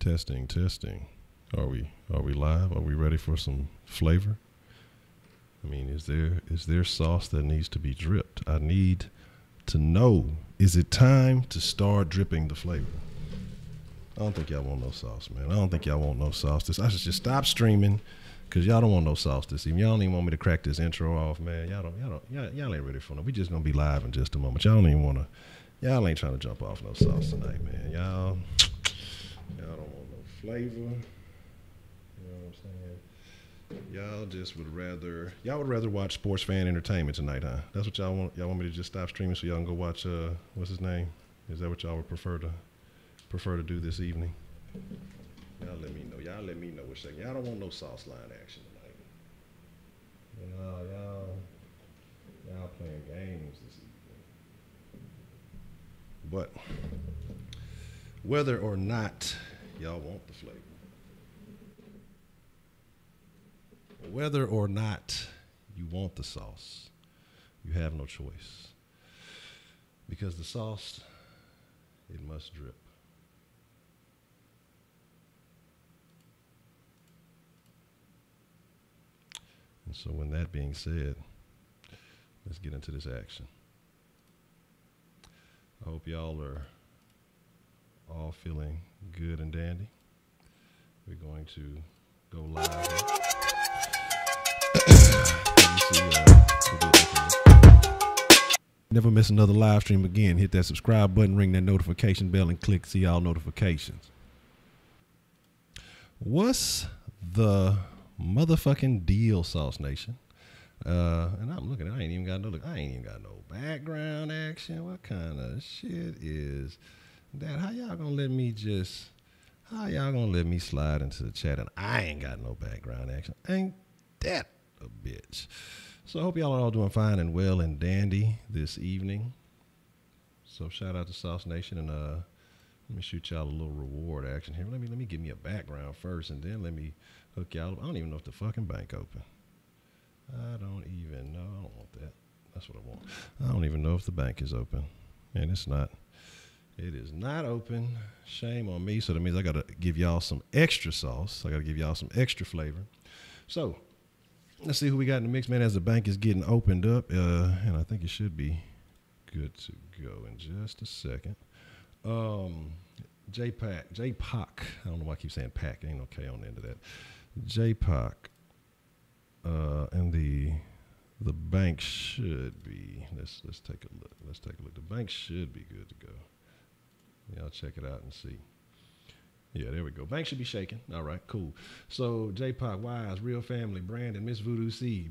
Testing, testing. Are we live? Are we ready for some flavor? I mean, is there sauce that needs to be dripped? I need to know, is it time to start dripping the flavor? I don't think y'all want no sauce, man. I don't think y'all want no sauce. I should just stop streaming because y'all don't want no sauce this evening. Y'all don't even want me to crack this intro off, man. Y'all ain't ready for no. We just gonna be live in just a moment. Y'all don't even wanna. Y'all ain't trying to jump off no sauce tonight, man. Y'all don't want no flavor. You know what I'm saying? Y'all would rather watch sports fan entertainment tonight, huh? That's what y'all want. Y'all want me to just stop streaming so y'all can go watch what's his name? Is that what y'all would prefer to do this evening? Y'all let me know. Y'all let me know which second. Y'all don't want no sauce line action tonight. Y'all playing games this evening. But whether or not y'all want the flavor, whether or not you want the sauce, you have no choice. Because the sauce, it must drip. And so when that being said, let's get into this action. I hope y'all are all feeling good and dandy. We're going to go live here. Never miss another live stream again. Hit that subscribe button, ring that notification bell, and click see all notifications. What's the motherfucking deal, Sauce Nation? And I'm looking, I ain't even got no background action. What kind of shit is that? How y'all gonna let me slide into the chat and I ain't got no background action? Ain't that a bitch? So I hope y'all are all doing fine and well and dandy this evening. So shout out to Sauce Nation, and let me shoot y'all a little reward action here. Let me give me a background first, and then let me hook y'all up. I don't even know if the fucking bank open. I don't even know. I don't want that. That's what I want. I don't even know if the bank is open. And it's not. It is not open. Shame on me. So that means I got to give y'all some extra sauce. I got to give y'all some extra flavor. So let's see who we got in the mix, man, as the bank is getting opened up. And I think it should be good to go in just a second. J-Pac. I don't know why I keep saying Pac. Ain't no K on the end of that. J-Pac. And the bank should be, let's take a look. The bank should be good to go. Y'all check it out and see. Yeah, there we go. Bank should be shaking. All right, cool. So J-Pac, Wise, Real Family, Brandon, Miss Voodoo C,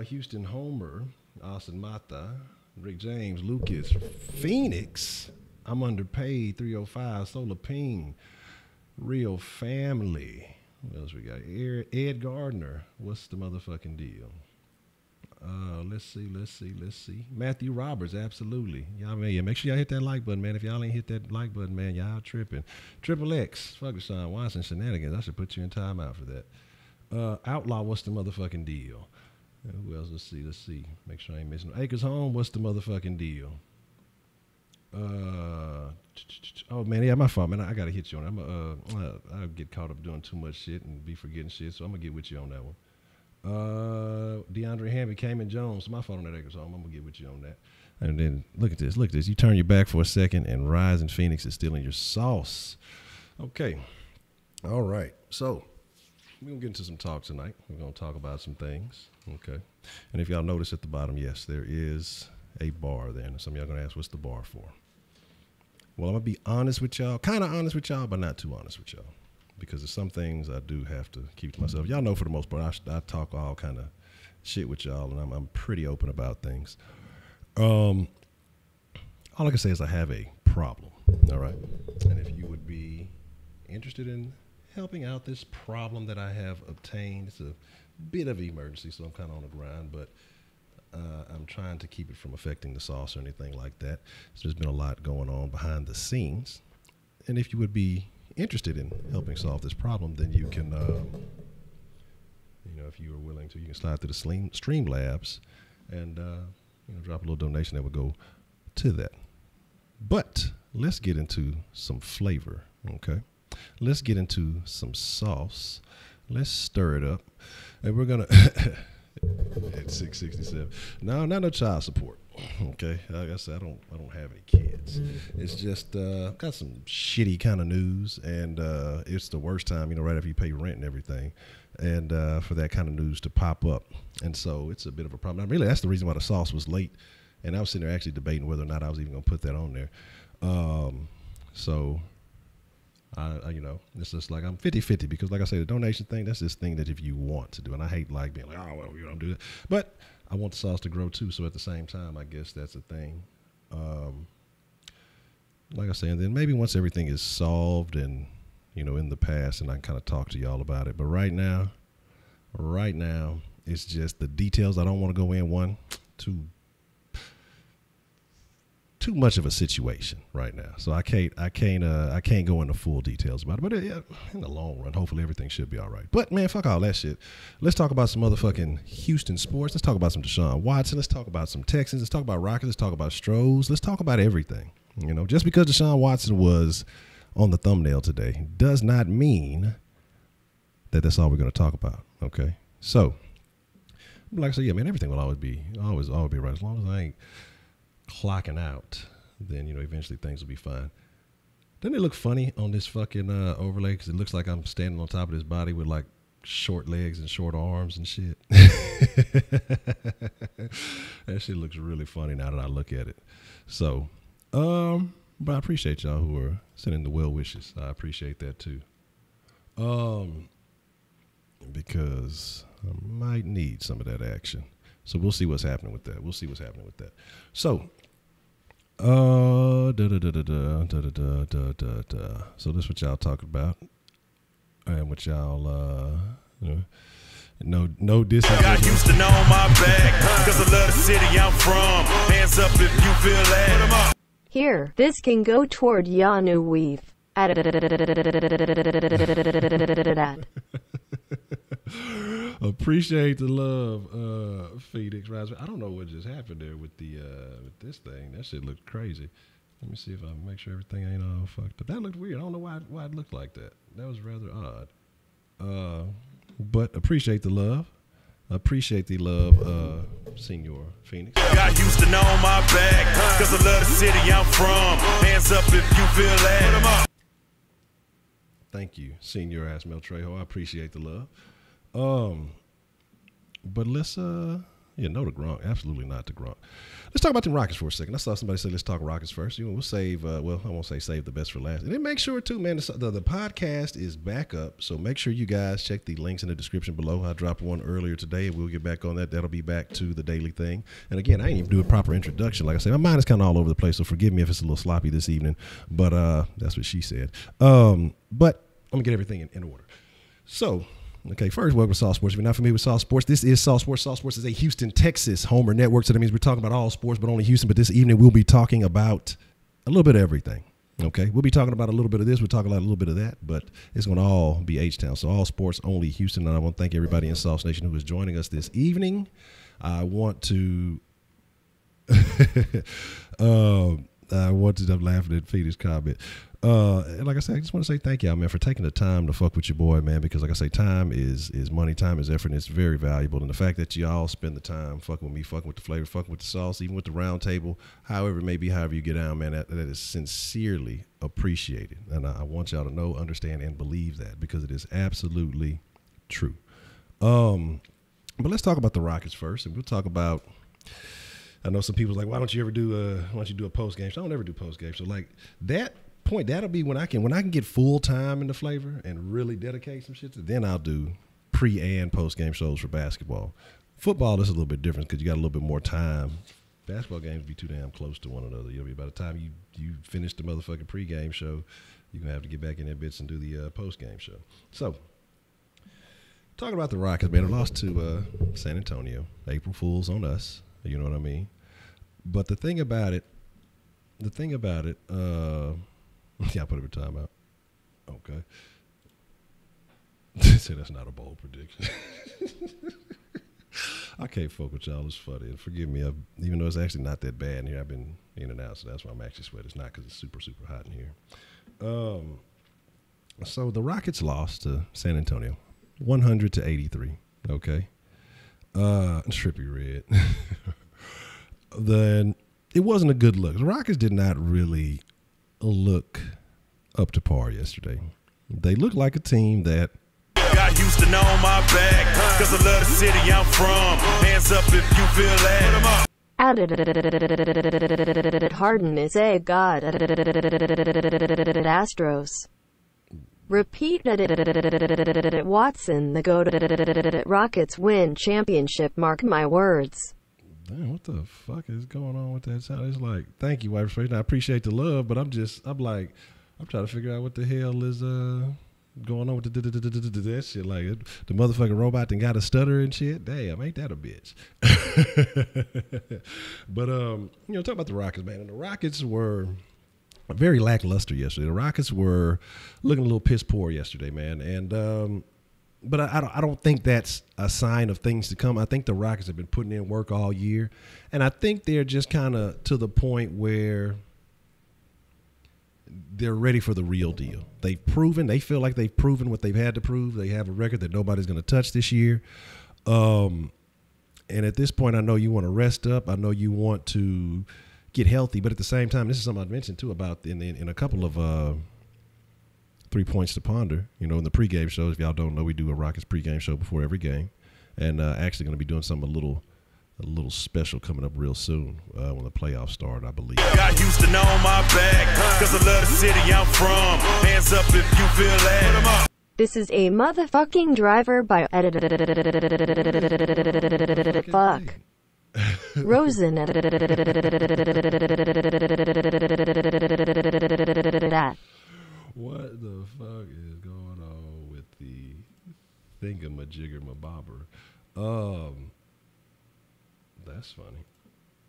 Houston Homer, Austin Mata, Rick James, Lucas, Phoenix, I'm Underpaid, 305, Solar Ping, Real Family. What else we got? Ed Gardner. What's the motherfucking deal? Let's see. Matthew Roberts, absolutely. Y'all, man, yeah, make sure y'all hit that like button, man. If y'all ain't hit that like button, man, y'all tripping. Triple X, fuck Deshaun Watson shenanigans. I should put you in timeout for that. Outlaw, what's the motherfucking deal? Who else? Let's see. Make sure I ain't missing. Acres Home, what's the motherfucking deal? Oh man, yeah, my fault, man. I gotta hit you on that. I get caught up doing too much shit and be forgetting shit, so I'm gonna get with you on that one. DeAndre Hamby, Cayman Jones, my fault on that Acres Home. I'm gonna get with you on that. And then look at this. You turn your back for a second, and Rising Phoenix is still in your sauce. Okay, all right. So we're gonna get into some talk tonight. We're gonna talk about some things. Okay, and if y'all notice at the bottom, yes, there is a bar there, and some of y'all gonna ask, what's the bar for? Well, I'm going to be honest with y'all, kind of honest with y'all, but not too honest with y'all, because there's some things I do have to keep to myself. Y'all know for the most part, I talk all kind of shit with y'all, and I'm pretty open about things. All I can say is I have a problem, all right? And if you would be interested in helping out this problem that I have obtained, it's a bit of an emergency, so I'm kind of on the grind, but I'm trying to keep it from affecting the sauce or anything like that. So there's been a lot going on behind the scenes. And if you would be interested in helping solve this problem, then you can, if you are willing to, you can slide through the Streamlabs and, drop a little donation that would go to that. But let's get into some flavor, okay? let's get into some sauce. Let's stir it up. And we're going to, at 667. No child support. Okay. Like I said, I don't have any kids. It's just, got some shitty kind of news. And it's the worst time, right after you pay rent and everything. And for that kind of news to pop up. And so it's a bit of a problem. Now, really, that's the reason why the sauce was late. And I was sitting there actually debating whether or not I was even going to put that on there. So, it's just like I'm 50-50 because, like I say, the donation thing, that's this thing that if you want to do, and I hate like being like, oh, well, you don't do that. But I want the sauce to grow too. So at the same time, I guess that's a thing. Like I say, and then maybe once everything is solved and, in the past, and I can kind of talk to y'all about it. But right now, it's just the details. I don't want to go in too much of a situation right now, so I can't go into full details about it. But in the long run, hopefully everything should be all right. But man, fuck all that shit. Let's talk about some motherfucking Houston sports. Let's talk about some Deshaun Watson. Let's talk about some Texans. Let's talk about Rockets. Let's talk about Stros. Let's talk about everything. Just because Deshaun Watson was on the thumbnail today does not mean that that's all we're going to talk about. Okay, so like I said, yeah, man, everything will always be right as long as I ain't clocking out, then eventually things will be fine. Doesn't it look funny on this fucking overlay? Because it looks like I'm standing on top of this body with like short legs and short arms and shit. That shit looks really funny now that I look at it. So, but I appreciate y'all who are sending the well wishes. I appreciate that too. Because I might need some of that action. So we'll see what's happening with that. So, so this is what y'all talking about, and what y'all, no diss. Got Houston on my back, 'cause I love the city I'm from. Hands up if you feel that. Here, this can go toward Yanu Weave. Appreciate the love, Phoenix Rise. I don't know what just happened there with the with this thing. That shit looked crazy. Let me see if I make sure everything ain't all fucked up. That looked weird. I don't know why it looked like that. That was rather odd. But appreciate the love. Appreciate the love, Senor Phoenix. Got Houston on my back, 'cause I love the city I'm from. Hands up if you feel that. Thank you, Senor Asmel Trejo. I appreciate the love. But let's no to Gronk, absolutely not to Gronk. Let's talk about the Rockets for a second. I saw somebody say let's talk Rockets first. We'll save. I won't say save the best for last. And then make sure too, man. The podcast is back up, so make sure you guys check the links in the description below. I dropped one earlier today, and we'll get back on that. That'll be back to the daily thing. And again, I didn't even do a proper introduction. Like I said, my mind is kind of all over the place, so forgive me if it's a little sloppy this evening. But that's what she said. But let me get everything in order. So. Okay, first, welcome to Sauce Sports. If you're not familiar with Sauce Sports, this is Sauce Sports. Sauce Sports is a Houston, Texas homer network, so that means we're talking about all sports, but only Houston. But this evening, we'll be talking about a little bit of everything. Okay, we'll be talking about a little bit of this. We'll talk about a little bit of that, but it's going to all be H-Town. So all sports, only Houston. And I want to thank everybody in Sauce Nation who is joining us this evening. I want to... I'm laughing at Feeder's comment. And like I said, I just want to say thank y'all, man, for taking the time to fuck with your boy, man, because like I say, time is money, time is effort, and it's very valuable. And the fact that y'all spend the time fucking with me, fucking with the flavor, fucking with the sauce, even with the round table, however it may be, however you get down, man, that is sincerely appreciated. And I want y'all to know, understand, and believe that, because it is absolutely true. But let's talk about the Rockets first, and we'll talk about... I know some people's like, why don't you do a post game show? I don't ever do post game show. Like that point, that'll be when I can get full time in the flavor and really dedicate some shit to. Then I'll do pre and post game shows for basketball. Football is a little bit different because you got a little bit more time. Basketball games be too damn close to one another. You'll be by the time you finish the motherfucking pre-game show, you're gonna have to get back in there bits and do the post game show. So talking about the Rockets, man, they lost to San Antonio. April Fools on us. You know what I mean? But the thing about it, yeah, I put it in timeout. Okay. Say that's not a bold prediction. I can't fuck with y'all. It's funny. And forgive me, even though it's actually not that bad in here, I've been in and out, so that's why I'm actually sweating. It's not because it's super, super hot in here. So the Rockets lost to San Antonio, 100-83. Okay. Trippy Red. Then it wasn't a good look. The Rockets did not really look up to par yesterday. They looked like a team that Got Houston on my back, cause I love the city I'm from. Hands up if you feel that. Harden is a god. Astros. Repeat. Watson the goat. Rockets win championship. Mark my words. damn, what the fuck is going on with that sound? It's like, thank you, white persuasion. I appreciate the love, but I'm trying to figure out what the hell is going on with that shit. Like, the motherfucking robot that got a stutter and shit. Damn, ain't that a bitch? But talk about the Rockets, man. And the Rockets were very lackluster yesterday. The Rockets were looking a little piss poor yesterday, man. And but I don't think that's a sign of things to come. I think the Rockets have been putting in work all year, and I think they're just kind of to the point where they're ready for the real deal. They feel like they've proven what they've had to prove. They have a record that nobody's going to touch this year. And at this point, I know you want to rest up. I know you want to get healthy, but at the same time, this is something I mentioned too about in a couple of 3 Points to Ponder, in the pregame shows. If y'all don't know, we do a Rockets pregame show before every game, and actually going to be doing something a little special coming up real soon when the playoffs start, I believe. Got Houston on my back, cause I love the city I'm from. Hands up if you feel that. This is a motherfucking driver by fuck. Rosen. What the fuck is going on with the thingamajigger mabobber? That's funny.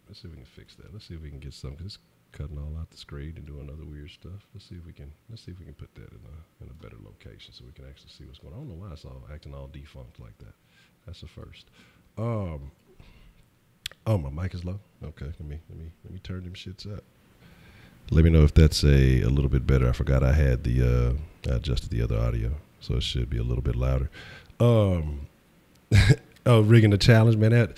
Let's see if we can fix that. Let's see if we can get something. It's cutting all out the screen and doing other weird stuff. Let's see if we can put that in a better location so we can actually see what's going on. I don't know why it's all acting all defunct like that. That's the first. Oh, my mic is low. Okay, let me turn them shits up. Let me know if that's a little bit better. I forgot I had I adjusted the other audio, so it should be a little bit louder. Rigging the challenge, man.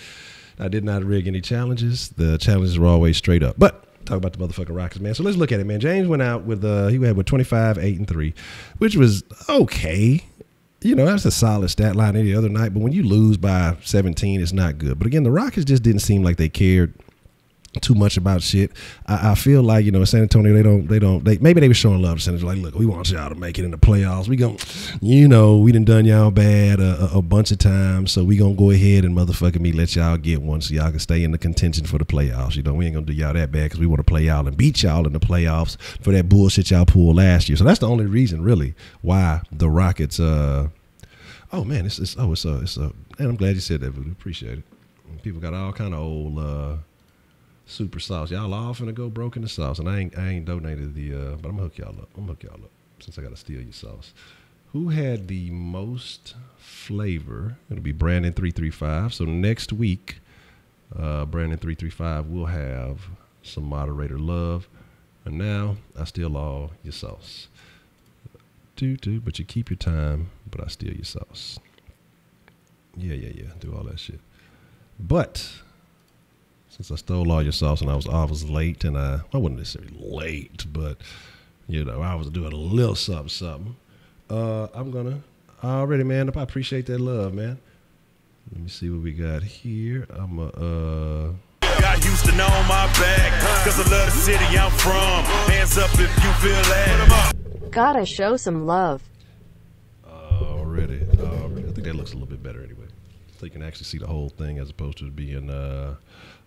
I did not rig any challenges. The challenges were always straight up. But talk about the motherfucking Rockets, man. So let's look at it, man. James went out with he went with 25, 8, and 3, which was okay. That's a solid stat line any other night. But when you lose by 17, it's not good. But again, the Rockets just didn't seem like they cared too much about shit. I feel like, San Antonio, maybe they were showing love to San Antonio. Like, look, we want y'all to make it in the playoffs. We we done y'all bad a bunch of times, so we gonna go ahead and motherfucking let y'all get one so y'all can stay in the contention for the playoffs. We ain't gonna do y'all that bad because we want to play y'all and beat y'all in the playoffs for that bullshit y'all pulled last year. So that's the only reason really why the Rockets and I'm glad you said that, Voodoo. Appreciate it. People got all kind of old super sauce. Y'all all finna go broke in the sauce, and I ain't donated but I'm gonna hook y'all up. Since I gotta steal your sauce. Who had the most flavor? It'll be Brandon 335. So next week, Brandon 335 will have some moderator love. And now I steal all your sauce. But you keep your time, but I steal your sauce. Yeah. Do all that shit. But since I stole all your sauce and I was late, and I wasn't necessarily late, but I was doing a little something. I'm gonna already, man. I appreciate that love, man. Let me see what we got here. Got Houston on my back, cause I love the city I'm from. Hands up if you feel that. Gotta show some love. Already. I think that looks a little bit better anyway. So you can actually see the whole thing as opposed to being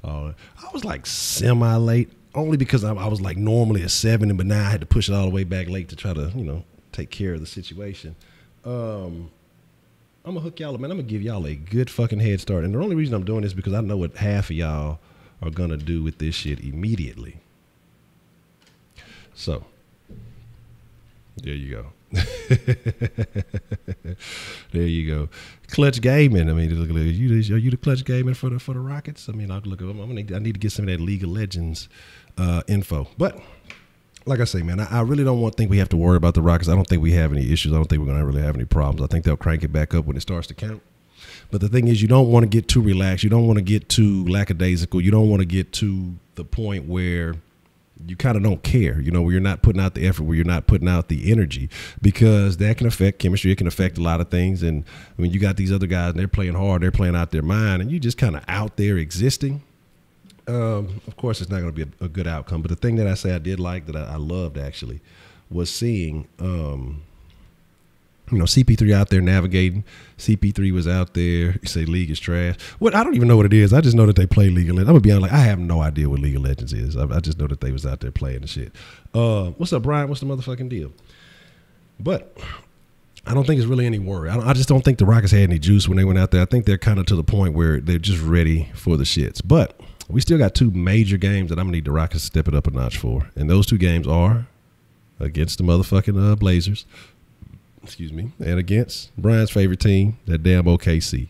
I was like semi late only because I was like normally at 7, but now I had to push it all the way back late to try to take care of the situation. I'm gonna hook y'all up, man. I'm gonna give y'all a good fucking head start, and the only reason I'm doing this is because I know what half of y'all are gonna do with this shit immediately. So there you go. There you go. Clutch gaming. I mean, look, are you the clutch gaming for the Rockets? I mean, I need to get some of that League of Legends info. But like I say, man, I really don't think we have to worry about the Rockets. I don't think we have any issues. I don't think we're going to really have any problems. I think they'll crank it back up when it starts to count. But the thing is, you don't want to get too relaxed. You don't want to get too lackadaisical. You don't want to get to the point where you kind of don't care, where you're not putting out the effort, where you're not putting out the energy, because that can affect chemistry. It can affect a lot of things. And I mean, you got these other guys and they're playing hard, they're playing out their mind, and you just kind of out there existing. Of course, it's not going to be a good outcome. But the thing that I say I did like, that I loved actually, was seeing, CP3 out there navigating. CP3 was out there. You say League is trash. What? I don't even know what it is. I just know that they play League of Legends. I'm going to be honest, I have no idea what League of Legends is. I just know that they was out there playing the shit. What's up, Brian? What's the motherfucking deal? But I don't think it's really any worry. I just don't think the Rockets had any juice when they went out there. I think they're kind of to the point where they're just ready for the shits. But we still got two major games that I'm going to need the Rockets to step it up a notch for. And those two games are against the motherfucking Blazers. Excuse me. And against Brian's favorite team, that damn OKC.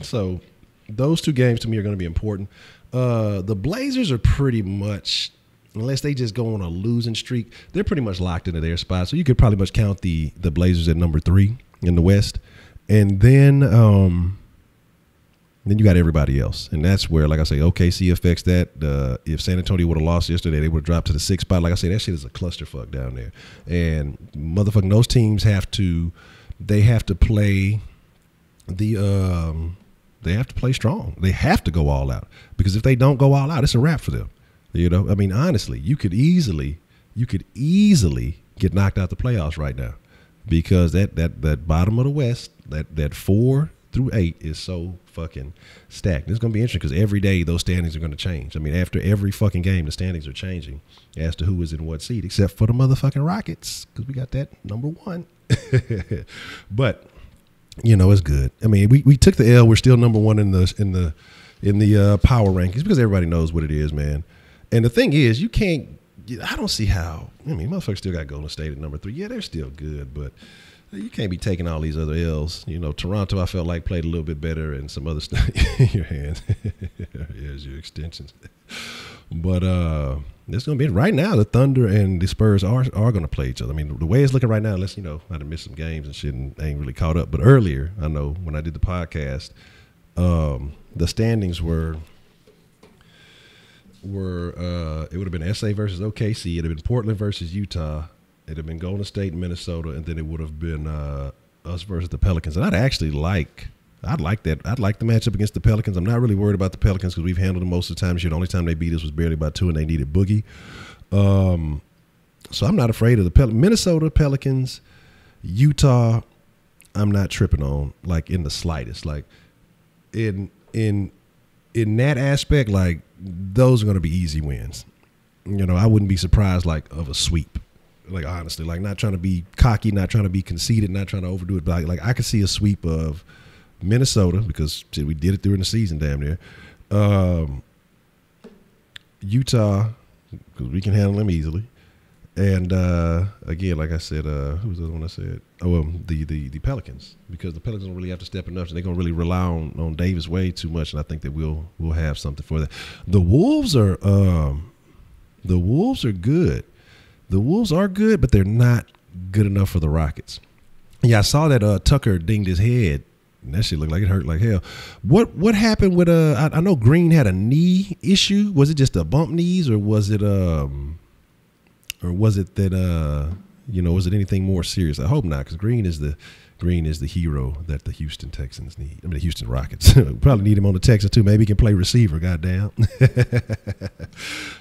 So those two games to me are going to be important. The Blazers are pretty much, unless they just go on a losing streak, they're pretty much locked into their spot. So you could probably much count the Blazers at number 3 in the West. And then you got everybody else. And that's where, like I say, OKC affects that. If San Antonio would have lost yesterday, they would have dropped to the 6th spot. Like I say, that shit is a clusterfuck down there. And motherfucking those teams have to play they have to play strong. They have to go all out. Because if they don't go all out, it's a wrap for them. I mean, honestly, you could easily get knocked out the playoffs right now. Because that bottom of the West, that 4 through 8 is so fucking stacked. It's going to be interesting because every day those standings are going to change. I mean, after every fucking game, the standings are changing as to who is in what seed, except for the motherfucking Rockets, because we got that number 1. But it's good. I mean, we took the L. We're still number 1 in the power rankings because everybody knows what it is, man. And the thing is, you can't. I don't see how. I mean, motherfuckers still got Golden State at number 3. Yeah, they're still good, but you can't be taking all these other L's. Toronto, I felt like played a little bit better, and some other stuff. Your hands, here's your extensions. But it's gonna be right now. The Thunder and the Spurs are gonna play each other. I mean, the way it's looking right now, unless I'd have missed some games and shit, and I ain't really caught up. But earlier, I know when I did the podcast, the standings were it would have been SA versus OKC. It'd have been Portland versus Utah. It'd have been Golden State and Minnesota, and then it would have been us versus the Pelicans. And I'd like that. I'd like the matchup against the Pelicans. I'm not really worried about the Pelicans because we've handled them most of the time. The only time they beat us was barely by 2, and they needed Boogie. So I'm not afraid of the Minnesota, Pelicans, Utah. I'm not tripping on, like, in the slightest. Like, in that aspect, like, those are going to be easy wins. I wouldn't be surprised, like, of a sweep. Like, honestly, like, not trying to be cocky, not trying to be conceited, not trying to overdo it. But like I could see a sweep of Minnesota because we did it during the season, damn near. Utah, because we can handle them easily. And again, like I said, who was the other one I said? The Pelicans, because the Pelicans don't really have to step enough. So they're gonna really rely on Davis way too much, and I think that we'll have something for that. The Wolves are good. The Wolves are good, but they're not good enough for the Rockets. Yeah, I saw that Tucker dinged his head, and that shit looked like it hurt like hell. What happened with I know Green had a knee issue. Was it just a bump knees, or was it was it anything more serious? I hope not, because Green is the hero that the Houston Texans need. I mean, the Houston Rockets probably need him on the Texans too. Maybe he can play receiver. Goddamn.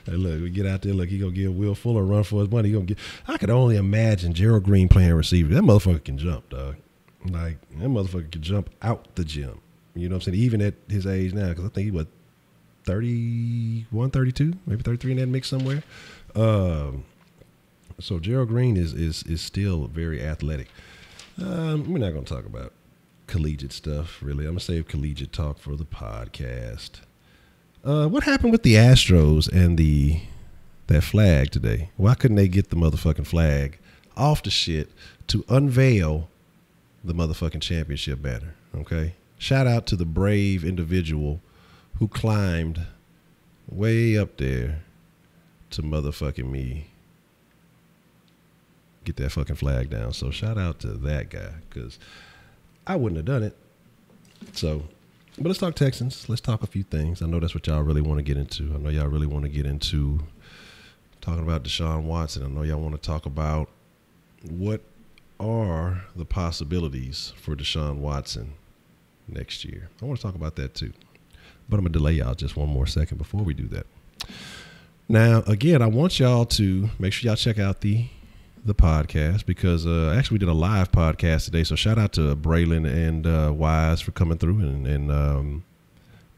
Hey, look, we get out there. Look, he gonna give Will Fuller a run for his money. I could only imagine Gerald Green playing receiver. That motherfucker can jump, dog. Like, that motherfucker can jump out the gym. You know what I'm saying? Even at his age now, because I think he was 31, 32, maybe 33 in that mix somewhere. So Gerald Green is still very athletic. We're not going to talk about collegiate stuff, really. I'm going to save collegiate talk for the podcast. What happened with the Astros and that flag today? Why couldn't they get the motherfucking flag off the shit to unveil the motherfucking championship banner? Okay? Shout out to the brave individual who climbed way up there to motherfucking me get that fucking flag down. So shout out to that guy, because I wouldn't have done it. So, but let's talk Texans. Let's talk a few things. I know that's what y'all really want to get into. I know y'all really want to get into talking about Deshaun Watson. I know y'all want to talk about what are the possibilities for Deshaun Watson next year. I want to talk about that too. But I'm going to delay y'all just one more second before we do that. Now, again, I want y'all to make sure y'all check out the podcast, because actually we did a live podcast today. So shout out to Braylon and Wise for coming through and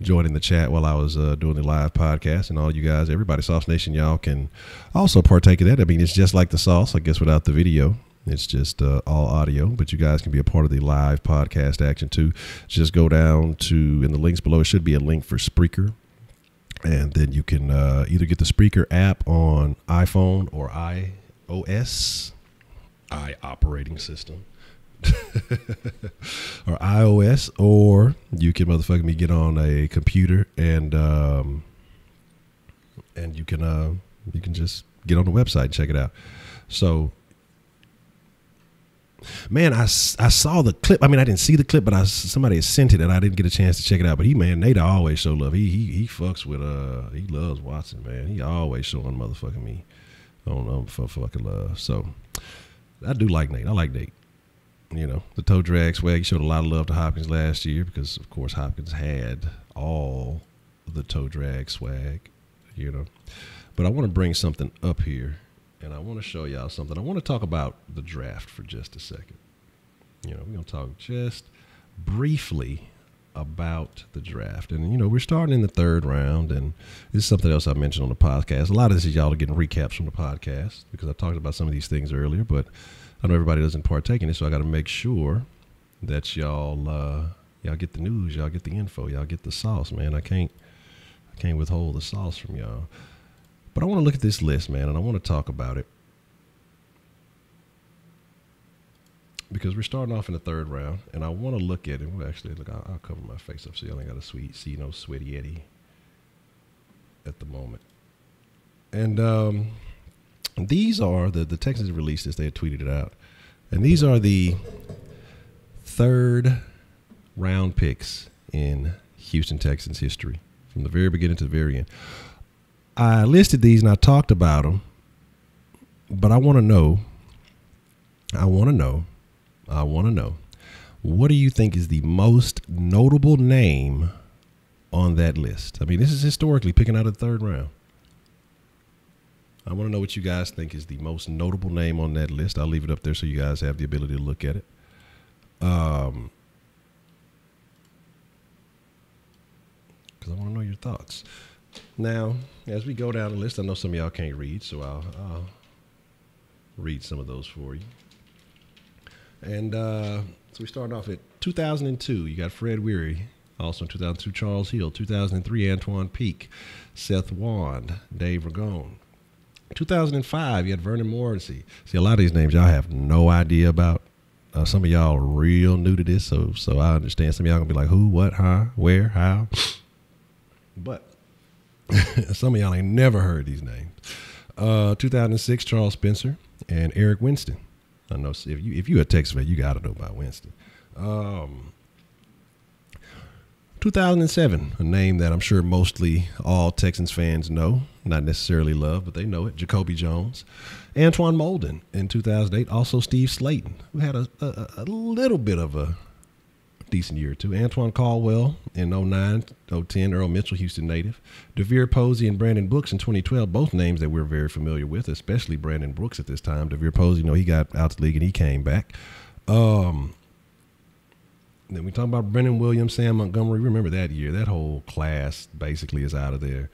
joining the chat while I was doing the live podcast. And all you guys, everybody, Sauce Nation, y'all can also partake of that. I mean, it's just like the sauce, I guess, without the video. It's just all audio, but you guys can be a part of the live podcast action too. Just go down to, in the links below, it should be a link for Spreaker. And then you can either get the Spreaker app on iPhone or iOS, operating system, or iOS, or you can motherfucking me get on a computer and you can just get on the website and check it out. So, man, I saw the clip. I mean, I didn't see the clip, but somebody had sent it and I didn't get a chance to check it out. But Nate always show love. He fucks with he loves Watson, man. He always showing motherfucking me for fucking love. So I do like Nate. I like Nate. You know, the toe drag swag. He showed a lot of love to Hopkins last year because, of course, Hopkins had all the toe drag swag. You know, but I want to bring something up here. And I want to show y'all something. I want to talk about the draft for just a second. You know, we're going to talk just briefly about the draft. And, you know, we're starting in the third round. And this is something else I mentioned on the podcast. A lot of this is y'all are getting recaps from the podcast because I talked about some of these things earlier. But I know everybody doesn't partake in it. So I got to make sure that y'all get the news. Y'all get the info. Y'all get the sauce, man. I can't withhold the sauce from y'all. But I want to look at this list, man, and I want to talk about it because we're starting off in the third round, and I want to look at it. Well, actually, look, I'll cover my face up so y'all ain't got to see no sweaty Eddie at the moment. And these are the Texans released this. They had tweeted it out, and these are the third round picks in Houston Texans history from the very beginning to the very end. I listed these and I talked about them, but I want to know, what do you think is the most notable name on that list? I mean, this is historically picking out of the third round. I want to know what you guys think is the most notable name on that list. I'll leave it up there so you guys have the ability to look at it. Because I want to know your thoughts. Now, as we go down the list, I know some of y'all can't read, so I'll read some of those for you. And so we start off at 2002. You got Fred Weary. Also in 2002, Charles Hill. 2003, Antoine Peak. Seth Wand. Dave Ragone. 2005, you had Vernon Morrissey. See, a lot of these names y'all have no idea about. Some of y'all are real new to this, so I understand. Some of y'all going to be like, who, what, huh, where, how. But some of y'all ain't never heard these names. 2006, Charles Spencer and Eric Winston. I know if you a Texas fan, you got to know about Winston. 2007, a name that I'm sure mostly all Texans fans know, not necessarily love, but they know it. Jacoby Jones. Antoine Molden in 2008. Also Steve Slayton, who had a little bit of a decent year or two. Antoine Caldwell in 09, 010, Earl Mitchell, Houston native. DeVere Posey and Brandon Brooks in 2012, both names that we're very familiar with, especially Brandon Brooks at this time. DeVere Posey, he got out of the league and he came back. Then we talk about Brennan Williams, Sam Montgomery. Remember that year. That whole class basically is out of there.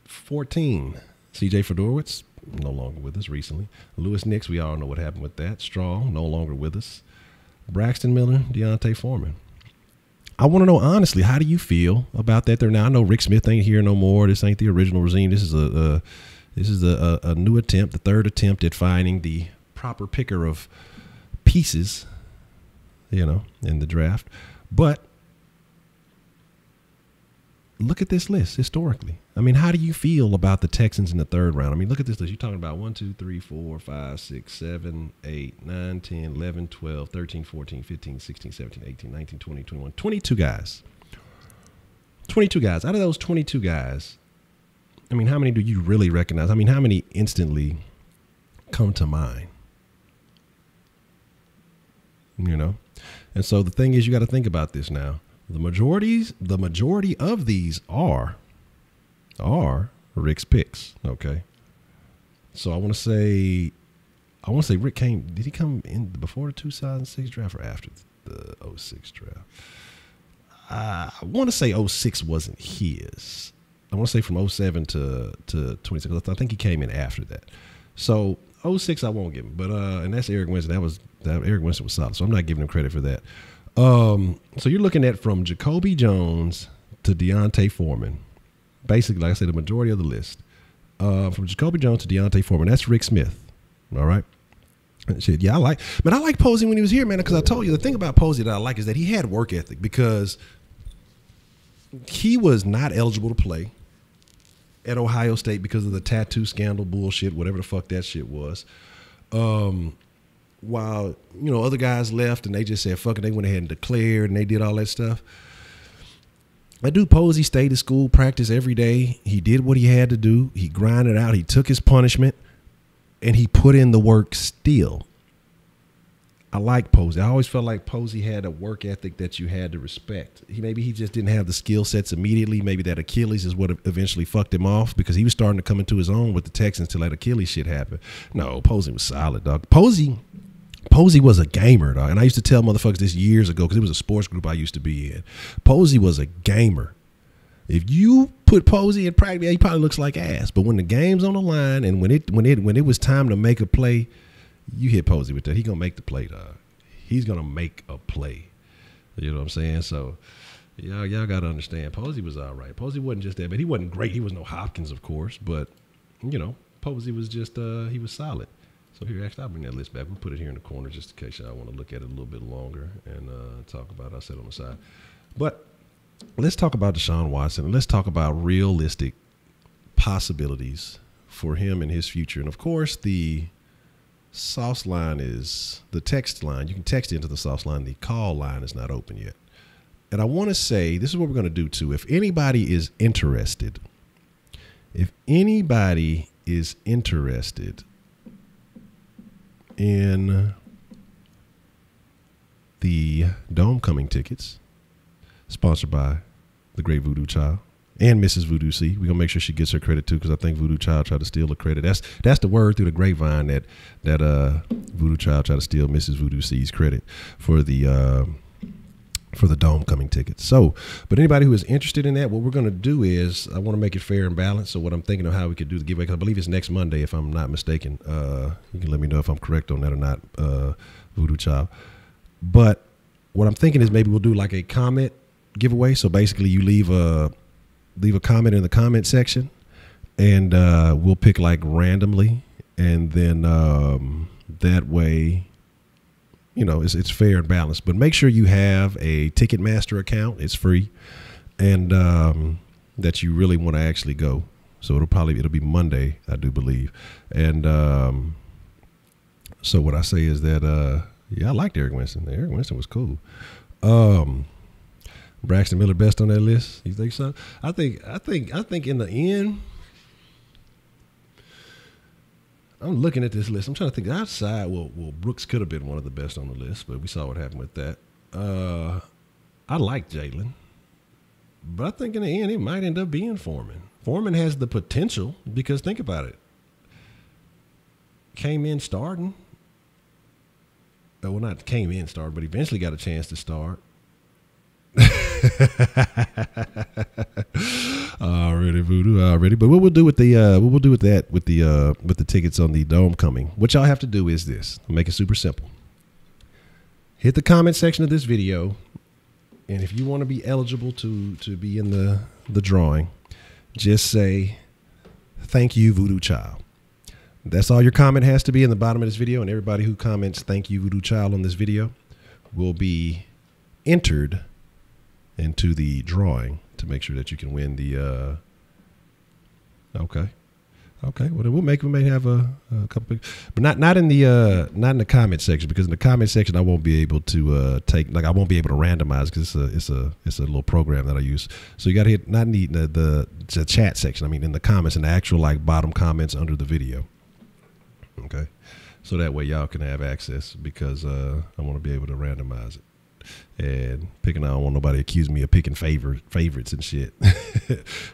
14, C.J. Fedorowicz, no longer with us recently. Lewis Nix, we all know what happened with that. Strong, no longer with us. Braxton Miller, Deontay Foreman. I want to know, honestly, how do you feel about that there now? I know Rick Smith ain't here no more. This ain't the original regime. This is a new attempt, the third attempt at finding the proper picker of pieces, in the draft. But look at this list historically. I mean, how do you feel about the Texans in the third round? I mean, look at this list. You're talking about 1, 2, 3, 4, 5, 6, 7, 8, 9, 10, 11, 12, 13, 14, 15, 16, 17, 18, 19, 20, 21, 22 guys. 22 guys. Out of those 22 guys, I mean, how many do you really recognize? I mean, how many instantly come to mind? You know? And so the thing is, you got to think about this now. The majority of these are Rick's picks. Okay. So I want to say Rick did he come in before the 2006 draft or after the 06 draft? I want to say 06 wasn't his. I want to say from 07 to 26. I think he came in after that. So 06 I won't give him, but and that's Eric Winston. Eric Winston was solid, so I'm not giving him credit for that. So you're looking at from Jacoby Jones to Deontay Foreman. Basically, like I said, the majority of the list. From Jacoby Jones to Deontay Foreman, that's Rick Smith. All right. And shit, yeah, I like Posey when he was here, man, because I told you the thing about Posey that I like is that he had work ethic, because he was not eligible to play at Ohio State because of the tattoo scandal bullshit, whatever the fuck that shit was. While, you know, other guys left and they just said, fuck it, they went ahead and declared and they did all that stuff. That dude Posey stayed at school, practiced every day. He did what he had to do. He grinded out. He took his punishment and he put in the work still. I like Posey. I always felt like Posey had a work ethic that you had to respect. Maybe he just didn't have the skill sets immediately. Maybe that Achilles is what eventually fucked him off, because he was starting to come into his own with the Texans till that Achilles shit happened. No, Posey was solid, dog. Posey was a gamer, dog. And I used to tell motherfuckers this years ago, because it was a sports group I used to be in. Posey was a gamer. If you put Posey in practice, he probably looks like ass. But when the game's on the line and when it was time to make a play, you hit Posey with that. He gonna make the play, dog. He's gonna make a play. You know what I'm saying? So y'all gotta understand. Posey was all right. Posey wasn't just that, but he wasn't great. He was no Hopkins, of course, but you know, Posey was just he was solid. So here, actually, I'll bring that list back. We'll put it here in the corner just in case y'all want to look at it a little bit longer and talk about it. I'll set it on the side. But let's talk about Deshaun Watson, and let's talk about realistic possibilities for him and his future. And of course, the sauce line is the text line. You can text into the sauce line. The call line is not open yet. And I want to say, this is what we're going to do too. If anybody is interested in the Dome Coming tickets, sponsored by the great Voodoo Child and Mrs. Voodoo C. We're gonna make sure she gets her credit too, because I think Voodoo Child tried to steal the credit. That's the word through the grapevine that Voodoo Child tried to steal Mrs. Voodoo C's credit for the Dome Coming tickets. So, but anybody who is interested in that, what we're gonna do is I want to make it fair and balanced. So what I'm thinking of how we could do the giveaway, because I believe it's next Monday, if I'm not mistaken. You can let me know if I'm correct on that or not, Voodoo Child. But what I'm thinking is maybe we'll do like a comment giveaway. So basically, you leave a comment in the comment section, and we'll pick like randomly, and then that way, you know, it's fair and balanced. But make sure you have a Ticketmaster account. It's free, and that you really want to actually go. So it'll be Monday, I do believe. And so what I say is that yeah, I liked Eric Winston. Eric Winston was cool. Braxton Miller best on that list. You think so? I think in the end, I'm looking at this list. I'm trying to think outside. Well, Brooks could have been one of the best on the list, but we saw what happened with that. I like Jalen, but I think in the end it might end up being Foreman. Foreman has the potential, because think about it. Came in starting. Well, not came in started, but eventually got a chance to start. Already, Voodoo, already. But what we'll do with the tickets on the Dome Coming, what y'all have to do is this. I'll make it super simple. Hit the comment section of this video, and if you want to be eligible to be in the drawing, just say thank you, Voodoo Child. That's all your comment has to be in the bottom of this video, and everybody who comments thank you, Voodoo Child, on this video will be entered into the drawing to make sure that you can win the. Okay. Well, then we may have a couple, but not in the comment section, because in the comment section I won't be able to I won't be able to randomize, because it's a little program that I use. So you got to hit not in the chat section. I mean in the comments, in the actual like bottom comments under the video. Okay, so that way y'all can have access, because I want to be able to randomize it. And picking, I don't want nobody accuse me of picking favorites and shit.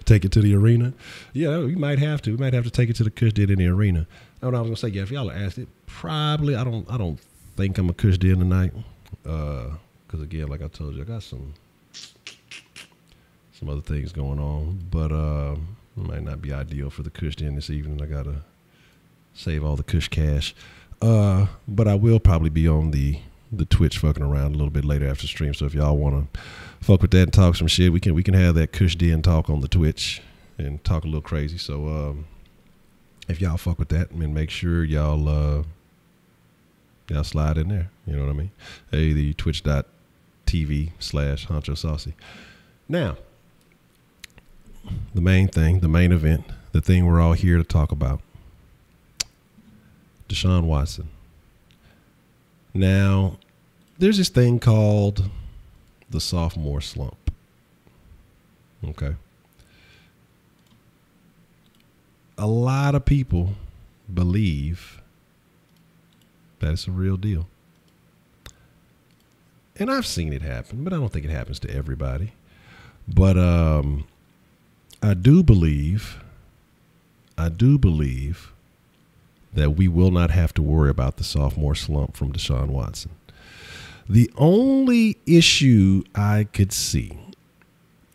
Take it to the arena. Yeah, we might have to. We might have to take it to the Kush Den in the arena. I was gonna say, yeah, if y'all are asked it, probably I don't think I'm a Kush Den tonight. Because again, like I told you, I got some other things going on. But it might not be ideal for the Kush Den this evening. I gotta save all the Kush cash. But I will probably be on the Twitch fucking around a little bit later after the stream. So if y'all want to fuck with that and talk some shit, we can have that Kush Den talk on the Twitch and talk a little crazy. So if y'all fuck with that, I mean, make sure y'all slide in there. You know what I mean? Hey, the twitch.tv/HonchoSaucy. Now, the main thing, the main event, the thing we're all here to talk about, Deshaun Watson. Now, there's this thing called the sophomore slump. Okay. A lot of people believe that it's a real deal. And I've seen it happen, but I don't think it happens to everybody. But I do believe that we will not have to worry about the sophomore slump from Deshaun Watson. The only issue I could see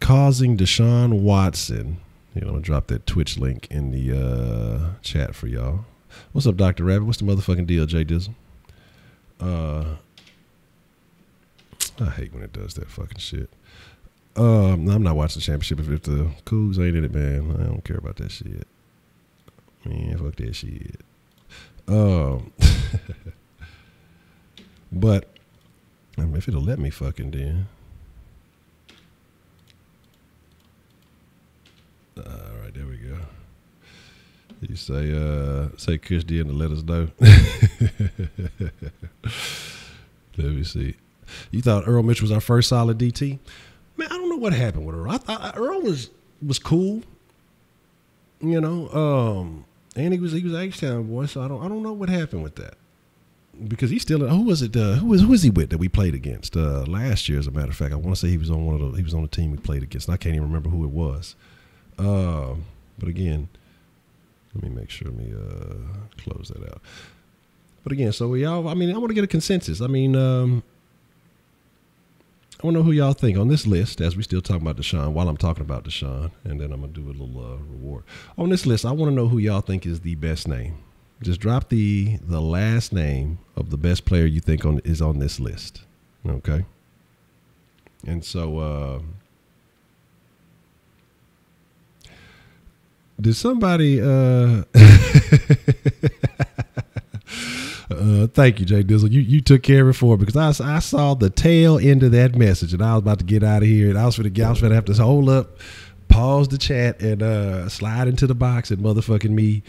causing Deshaun Watson, I'm going to drop that Twitch link in the chat for y'all. What's up, Dr. Rabbit? What's the motherfucking deal, Jay Dizzle? I hate when it does that fucking shit. I'm not watching the championship if the Cougs ain't in it, man. I don't care about that shit. Man, fuck that shit. But I mean, if it'll let me fucking then. All right, there we go. You say Kush D to let us know. Let me see. You thought Earl Mitchell was our first solid DT? Man, I don't know what happened with Earl. I thought Earl was cool. And he was H-Town boy, so I don't know what happened with that, because he's still. Who was it? Who was he with that we played against last year? As a matter of fact, I want to say he was on he was on the team we played against. And I can't even remember who it was. But again, let me make sure. Let me close that out. But again, so y'all. I mean, I want to get a consensus. I mean, I want to know who y'all think on this list, as we still talking about Deshaun, while I'm talking about Deshaun, and then I'm going to do a little reward. On this list, I want to know who y'all think is the best name. Just drop the last name of the best player you think is on this list. Okay? And so, did somebody... Thank you, Jay Dizzle. You took care of it for me, because I saw the tail end of that message, and I was about to get out of here, and I was going to have to hold up, pause the chat, and slide into the box, and motherfucking me,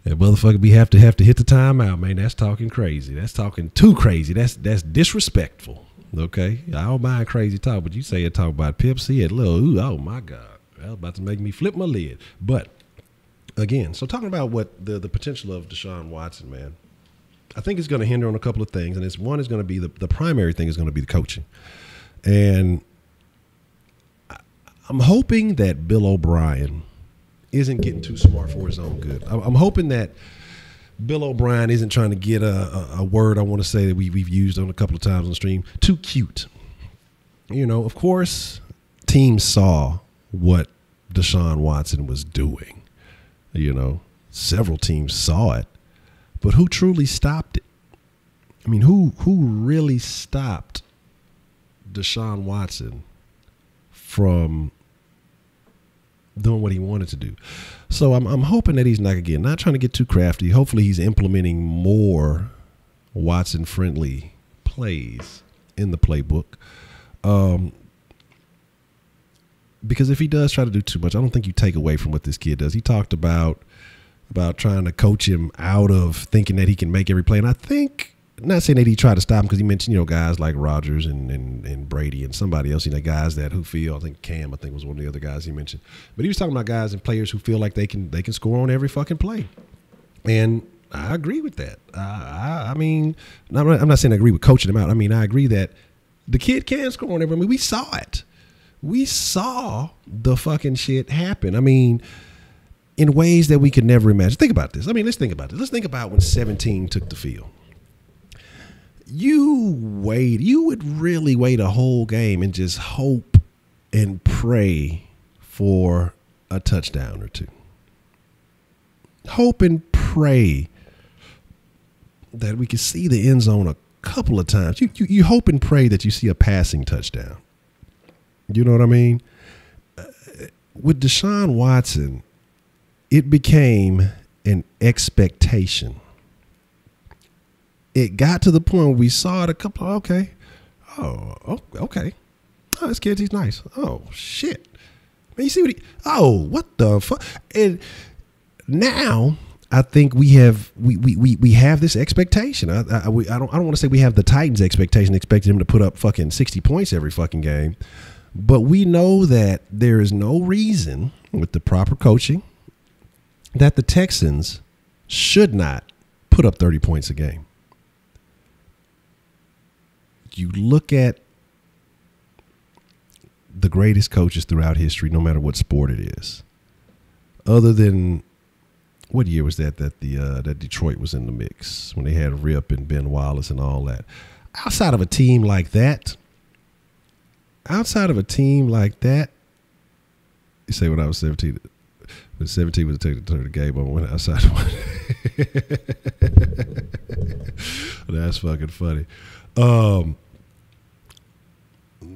and motherfucking me have to hit the timeout, man. That's talking crazy. That's talking too crazy. That's disrespectful. Okay, I don't mind crazy talk, but you say it talk about Pip C and Lil, oh my God, that was about to make me flip my lid. But again, so talking about what the potential of Deshaun Watson, man. I think it's going to hinder on a couple of things, and one is going to be the primary thing is going to be the coaching, and I'm hoping that Bill O'Brien isn't getting too smart for his own good. I'm hoping that Bill O'Brien isn't trying to get a word I want to say that we've used on a couple of times on the stream, too cute. Of course, teams saw what Deshaun Watson was doing. Several teams saw it. But who truly stopped it? I mean, who really stopped Deshaun Watson from doing what he wanted to do? So I'm hoping that he's not trying to get too crafty. Hopefully he's implementing more Watson-friendly plays in the playbook. Because if he does try to do too much, I don't think you take away from what this kid does. He talked about trying to coach him out of thinking that he can make every play. And I think, not saying that he tried to stop him, because he mentioned, guys like Rodgers and Brady and somebody else, guys that who feel, I think Cam, I think was one of the other guys he mentioned. But he was talking about guys and players who feel like they can score on every fucking play. And I agree with that. I mean, I'm not saying I agree with coaching him out. I mean, I agree that the kid can score on every. I mean, we saw it. We saw the fucking shit happen. I mean, in ways that we could never imagine. Think about this. I mean, let's think about this. Let's think about when 17 took the field. You would really wait a whole game and just hope and pray for a touchdown or two. Hope and pray that we could see the end zone a couple of times. You hope and pray that you see a passing touchdown. You know what I mean? With Deshaun Watson, it became an expectation. It got to the point where we saw it a couple. Okay. Oh, okay. Oh, this kid, he's nice. Oh, shit. Man, you see what what the fuck? And now I think we have this expectation. I don't want to say we have the Titans expectation, expecting him to put up fucking 60 points every fucking game. But we know that there is no reason with the proper coaching that the Texans should not put up 30 points a game. You look at the greatest coaches throughout history, no matter what sport it is, other than what year was that Detroit was in the mix when they had Rip and Ben Wallace and all that. Outside of a team like that, you say when I was 17, but 17 was to turn the game on, went outside. That's fucking funny.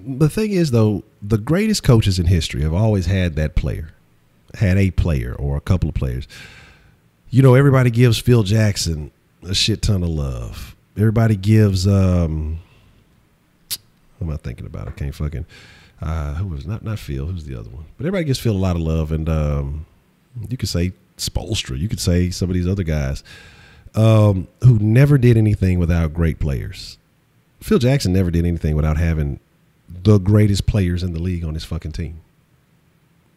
The thing is, though, the greatest coaches in history have always had a player or a couple of players. Everybody gives Phil Jackson a shit ton of love. Everybody gives, what am I thinking about? I can't fucking, who was not Phil, who's the other one? But everybody gives Phil a lot of love. And you could say Spoelstra. You could say some of these other guys who never did anything without great players. Phil Jackson never did anything without having the greatest players in the league on his fucking team.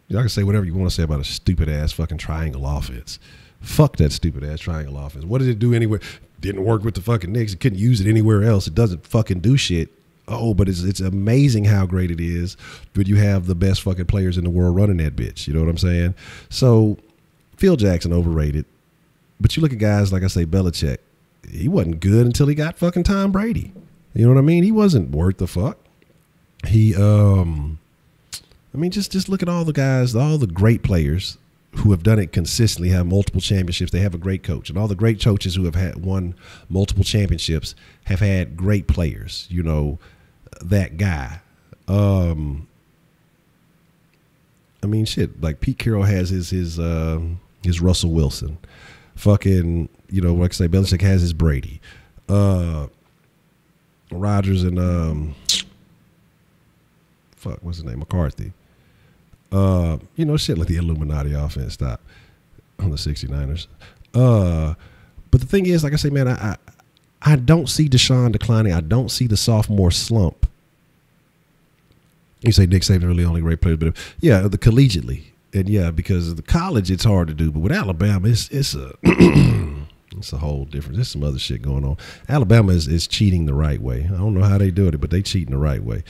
Y'all can say whatever you want to say about a stupid-ass fucking triangle offense. Fuck that stupid-ass triangle offense. What did it do anywhere? Didn't work with the fucking Knicks. It couldn't use it anywhere else. It doesn't fucking do shit. Oh, but it's amazing how great it is when you have the best fucking players in the world running that bitch. You know what I'm saying? So Phil Jackson overrated. But you look at guys like, I say, Belichick. He wasn't good until he got fucking Tom Brady. You know what I mean? He wasn't worth the fuck. Just look at all the guys, all the great players who have done it consistently, have multiple championships. They have a great coach. And all the great coaches who have won multiple championships have had great players. That guy. Like Pete Carroll has his Russell Wilson. Fucking, like I say, Belichick has his Brady. Rodgers and what's his name? McCarthy. Shit like the Illuminati offense stop on the 69ers. But the thing is, like I say, man, I don't see Deshaun declining. I don't see the sophomore slump. You say Nick Saban really only great player, but the collegiately. And because of the college, it's hard to do. But with Alabama, it's a it's a whole different. There's some other shit going on. Alabama is cheating the right way. I don't know how they do it, but they cheating the right way.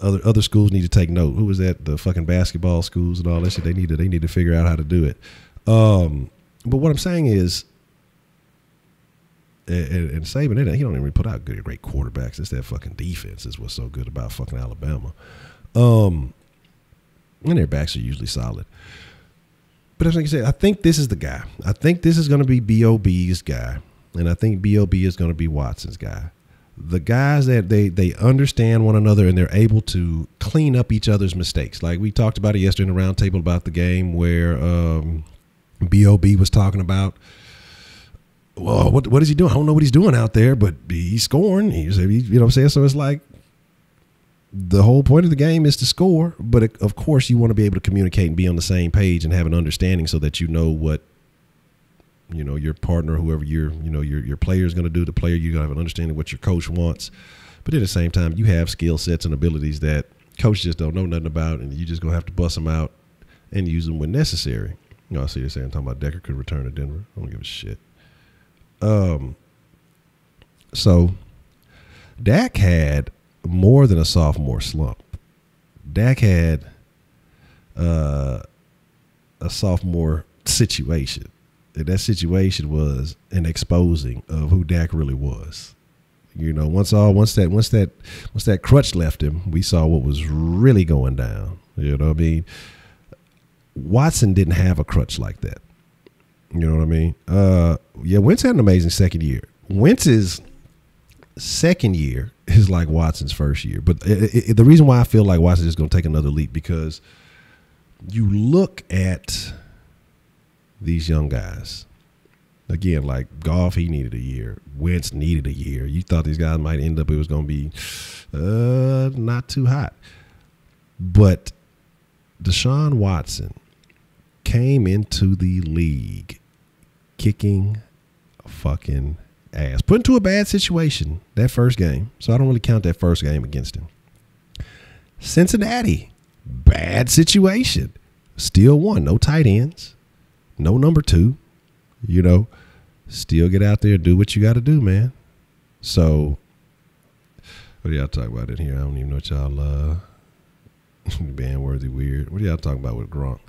Other schools need to take note. Who was that? The fucking basketball schools and all that shit. They need to figure out how to do it. But what I'm saying is, and Saban, he don't even put out great quarterbacks. It's that fucking defense is what's so good about fucking Alabama. And their backs are usually solid. But as I said, I think this is the guy. I think this is going to be B.O.B.'s guy, and I think B.O.B. is going to be Watson's guy. The guys that they understand one another and they're able to clean up each other's mistakes. Like we talked about it yesterday in the roundtable about the game where B.O.B. was talking about, well, what is he doing? I don't know what he's doing out there, but he's scoring. You know what I'm saying? So it's like the whole point of the game is to score, but of course you want to be able to communicate and be on the same page and have an understanding so that you know what, you know, your partner, whoever your player is going to do, the player, you're going to have an understanding of what your coach wants. But at the same time, you have skill sets and abilities that coach just don't know nothing about, and you just going to have to bust them out and use them when necessary. You know, I see you're saying, talking about Decker could return to Denver. I don't give a shit. So Dak had more than a sophomore slump. Dak had a sophomore situation. And that situation was an exposing of who Dak really was. You know, once that crutch left him, we saw what was really going down. You know what I mean? Watson didn't have a crutch like that. You know what I mean? Yeah, Wentz had an amazing second year. Wentz's second year is like Watson's first year. But the reason why I feel like Watson is going to take another leap, because you look at these young guys. Again, like Goff, he needed a year. Wentz needed a year. You thought these guys might end up, it was going to be not too hot. But Deshaun Watson came into the league kicking fucking ass. Put into a bad situation that first game. So I don't really count that first game against him. Cincinnati, bad situation. Still won. No tight ends. No number two. You know, still get out there and do what you got to do, man. So, what do y'all talk about in here? I don't even know what y'all, band-worthy weird. What are y'all talking about with Gronk?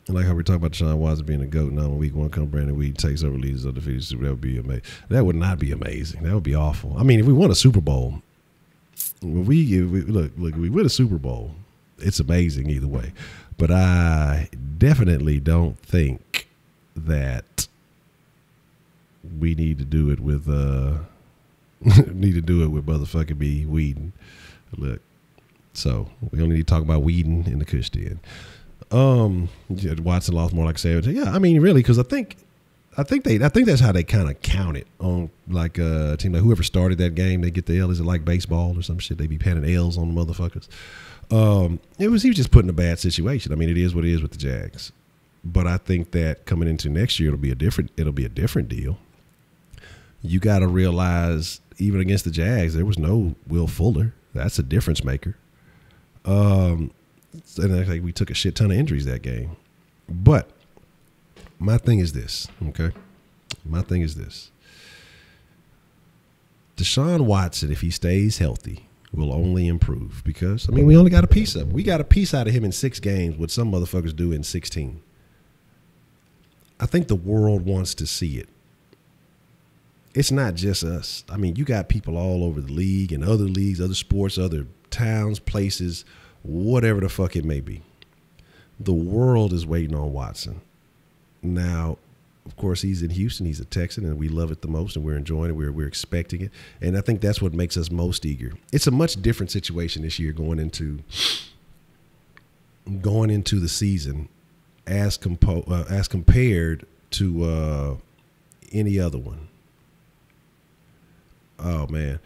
Like how we're talking about Deshaun Watson being a GOAT. Now, when week one come Brandon Weed takes over leads of defeated Super, that would be amazing. That would not be amazing. That would be awful. I mean, if we won a Super Bowl, if we win a Super Bowl, it's amazing either way. But I definitely don't think that we need to do it with motherfucking B. Whedon. Look, so we only need to talk about Whedon in the Kush den. Watson lost more like 7. Yeah, I mean, really, because I think that's how they kind of count it on, like a team like whoever started that game, they get the L. Is it like baseball or some shit? They be panning L's on the motherfuckers. He was just put in a bad situation. I mean, it is what it is with the Jags. But I think that coming into next year, it'll be a different deal. You got to realize, even against the Jags, there was no Will Fuller. That's a difference maker. And I think we took a shit ton of injuries that game. But my thing is this, okay? My thing is this. Deshaun Watson, if he stays healthy, will only improve because, I mean, we only got a piece of him. We got a piece out of him in 6 games, what some motherfuckers do in 16. I think the world wants to see it. It's not just us. I mean, you got people all over the league and other leagues, other sports, other towns, places, whatever the fuck it may be. The world is waiting on Watson. Now, of course, he's in Houston. He's a Texan, and we love it the most, and we're enjoying it. We're expecting it, and I think that's what makes us most eager. It's a much different situation this year going into the season as compared to any other one. Oh man,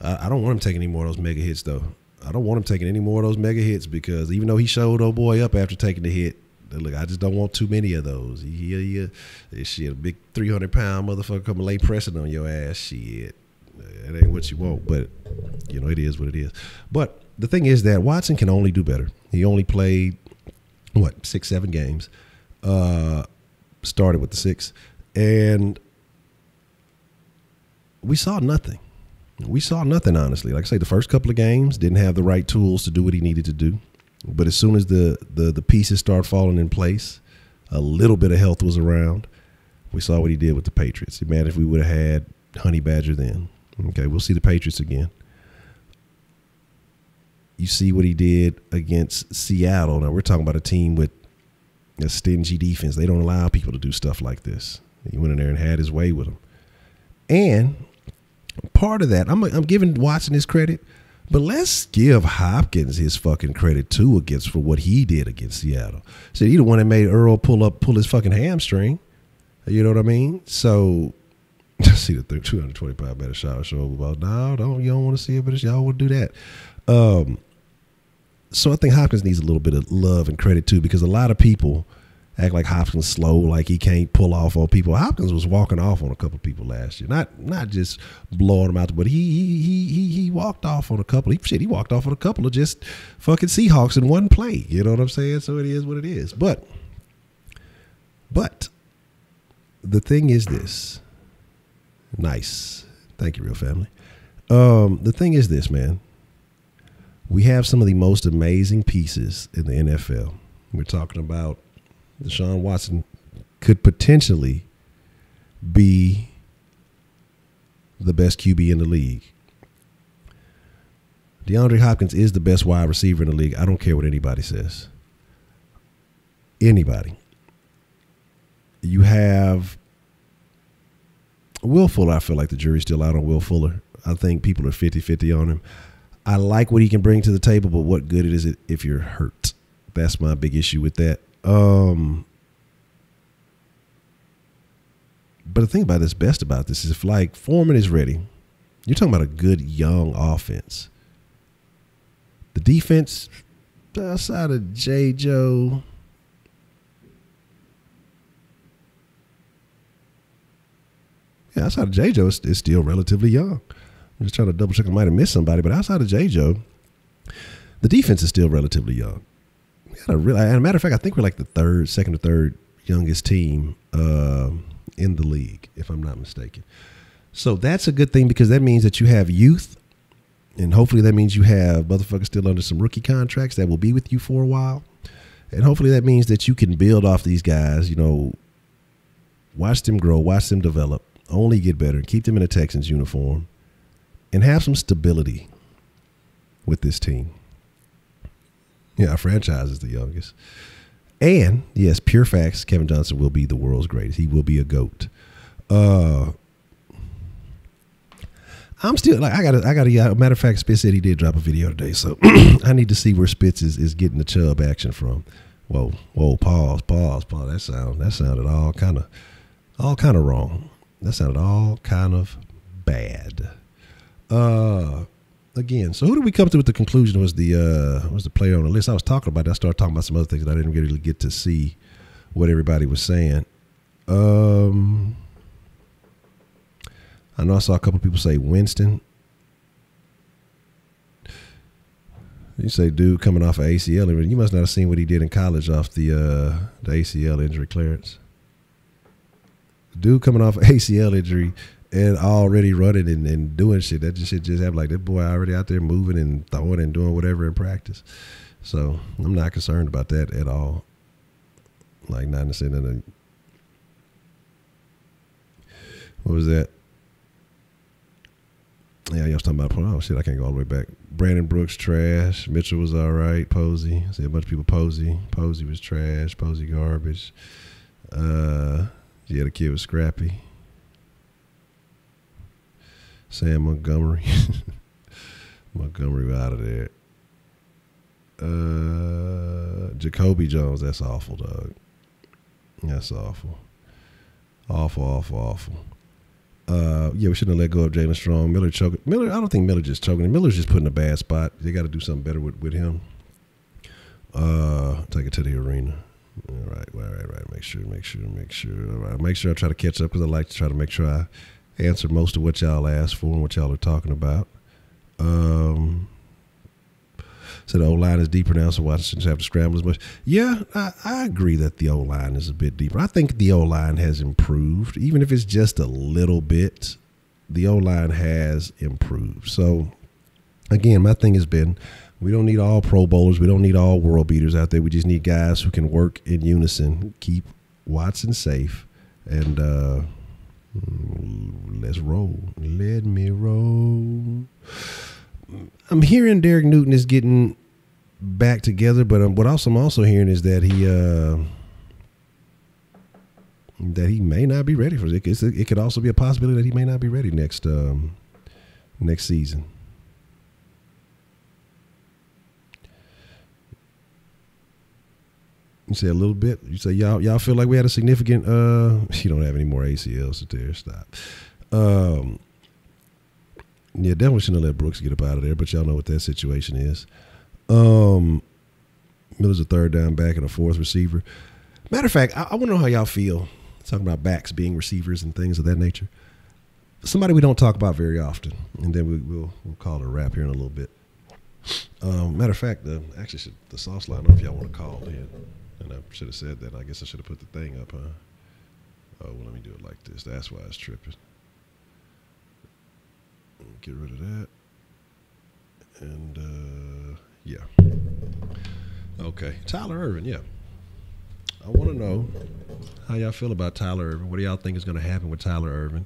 I don't want him taking any more of those mega hits though. I don't want him taking any more of those mega hits because even though he showed old boy up after taking the hit, look, I just don't want too many of those. Shit, a big 300-pound motherfucker come and lay pressing on your ass. Shit, it ain't what you want, but you know it is what it is. But the thing is that Watson can only do better. He only played 6-7 games. Started with the 6, and we saw nothing. We saw nothing, honestly. Like I say, the first couple of games didn't have the right tools to do what he needed to do. But as soon as the pieces start falling in place, a little bit of health was around. We saw what he did with the Patriots. Imagine if we would have had Honey Badger then. Okay, we'll see the Patriots again. You see what he did against Seattle. Now, we're talking about a team with a stingy defense. They don't allow people to do stuff like this. He went in there and had his way with them. And part of that, I'm giving Watson his credit, but let's give Hopkins his fucking credit too for what he did against Seattle. So he the one that made Earl pull his fucking hamstring. You know what I mean? So See the 225 better shower show. Well, no, you don't want to see it, but y'all will do that. So I think Hopkins needs a little bit of love and credit too, because a lot of people act like Hopkins slow, like he can't pull off on people. Hopkins was walking off on a couple of people last year, not just blowing them out, but he walked off on a couple. He walked off on a couple of just fucking Seahawks in one play. You know what I'm saying? So it is what it is. But the thing is this. Nice. Thank you, real family. The thing is this, man. We have some of the most amazing pieces in the NFL. We're talking about Deshaun Watson could potentially be the best QB in the league. DeAndre Hopkins is the best wide receiver in the league. I don't care what anybody says. Anybody. You have Will Fuller. I feel like the jury's still out on Will Fuller. I think people are 50-50 on him. I like what he can bring to the table, but what good is it if you're hurt? That's my big issue with that. But the thing about this, best about this, is if like Foreman is ready, you're talking about a good young offense. The defense outside of J. Joe, outside of J. Joe is still relatively young. I'm just trying to double check. I might have missed somebody, but outside of J. Joe, the defense is still relatively young. As a matter of fact, I think we're like the second or third youngest team in the league, if I'm not mistaken. So that's a good thing, because that means that you have youth, and hopefully that means you have motherfuckers still under some rookie contracts that will be with you for a while. And hopefully that means that you can build off these guys, watch them grow, watch them develop, only get better, and keep them in a Texans uniform, and have some stability with this team. Yeah, our franchise is the youngest. And, yes, pure facts, Kevin Johnson will be the world's greatest. He will be a GOAT. I'm still, like, I gotta, matter of fact, Spitz said he did drop a video today, so I need to see where Spitz is getting the Chubb action from. Whoa, pause. That sounded all kind of wrong. That sounded all kind of bad. Again, so who did we come to with the conclusion was the player on the list? I was talking about that. I started talking about some other things that I didn't really get to see what everybody was saying. I know I saw a couple of people say Winston. You say dude coming off of ACL injury. You must not have seen what he did in college off the ACL injury clearance. Dude coming off of ACL injury and already running and doing shit. That shit just happened. Like, that boy already out there moving and throwing and doing whatever in practice. So I'm not concerned about that at all. Like, not in the sense that. What was that? Yeah, y'all was talking about, oh shit, I can't go all the way back. Brandon Brooks, trash. Mitchell was all right. Posey. I see a bunch of people Posey. Posey was trash. Posey garbage. Yeah, the kid was scrappy. Sam Montgomery. Montgomery was out of there. Jacoby Jones, that's awful, dog. That's awful. Awful. Yeah, we shouldn't have let go of Jalen Strong. Miller choking. I don't think Miller just choking. Miller's just put in a bad spot. They got to do something better with him. Take it to the arena. All right. Make sure. All right, make sure I try to catch up, because I like to try to make sure I answer most of what y'all asked for and what y'all are talking about. So the O-line is deeper now, so Washington shouldn't have to scramble as much. Yeah, I agree that the O-line is a bit deeper. I think the O-line has improved. Even if it's just a little bit, the O-line has improved. So, again, my thing has been, we don't need all Pro Bowlers. We don't need all world beaters out there. We just need guys who can work in unison, keep Watson safe, and let's roll. Let me roll. I'm hearing Derek Newton is getting back together, but what I'm also hearing is that he may not be ready for it. It could also be a possibility that he may not be ready next season. You say a little bit. You say y'all feel like we had a significant. You don't have any more ACLs to tear. Stop. Yeah, definitely shouldn't have let Brooks get up out of there, but y'all know what that situation is. Miller's a third down back and a fourth receiver. Matter of fact, I want to know how y'all feel talking about backs being receivers and things of that nature. Somebody we don't talk about very often, and then we'll call it a wrap here in a little bit. Matter of fact, actually, the sauce line, I don't know if y'all want to call in. And I should have said that. I guess I should have put the thing up, huh? Oh, well, let me do it like this. That's why it's tripping. Get rid of that. And, yeah. Okay. Tyler Ervin, yeah. I want to know how y'all feel about Tyler Ervin. What do y'all think is going to happen with Tyler Ervin?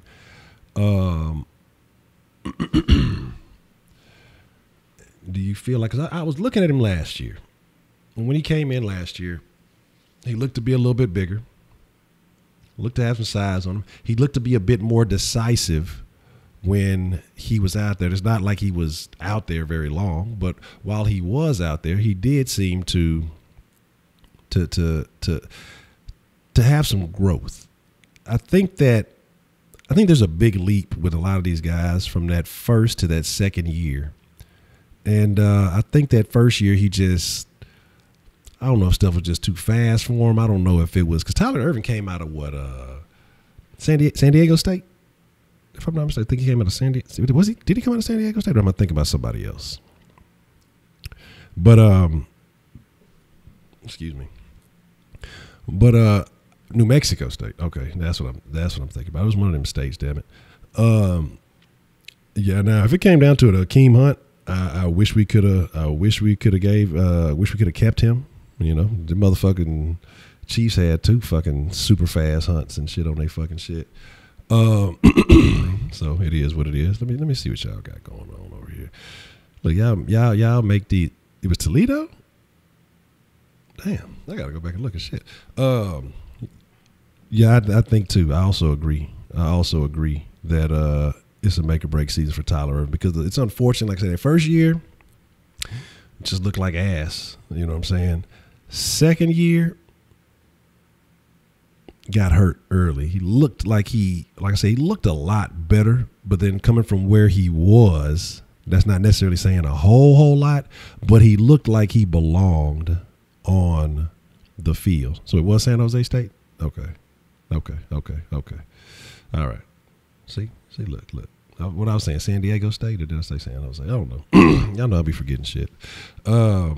Do you feel like, because I was looking at him last year. And when he came in last year, he looked to be a little bit bigger. Looked to have some size on him. He looked to be a bit more decisive when he was out there. It's not like he was out there very long, but while he was out there, he did seem to have some growth. I think there's a big leap with a lot of these guys from that first to that second year. And I think that first year I don't know if stuff was just too fast for him. I don't know if it was because Tyler Ervin came out of what San Diego State, if I'm not mistaken. I think he came out of San Diego. Did he come out of San Diego State, or am I thinking about somebody else? But excuse me. But New Mexico State. Okay, that's what I'm thinking about. It was one of them states. Damn it. Yeah. Now, if it came down to it, Akeem Hunt, I wish we could have kept him. You know, the motherfucking Chiefs had 2 fucking super fast hunts and shit on their fucking shit. So it is what it is. Let me see what y'all got going on over here. Look, y'all make it was Toledo? Damn, I gotta go back and look at shit. Yeah, I think too. I also agree that it's a make or break season for Tyler Ervin because it's unfortunate. Like I said, that first year it just looked like ass. You know what I'm saying? Second year got hurt early. He looked like he looked a lot better, but then coming from where he was, that's not necessarily saying a whole lot, but he looked like he belonged on the field. So it was San Jose State? Okay. All right. See, look. What I was saying, San Diego State, or did I say San Jose? I don't know. Y'all know I'll be forgetting shit. I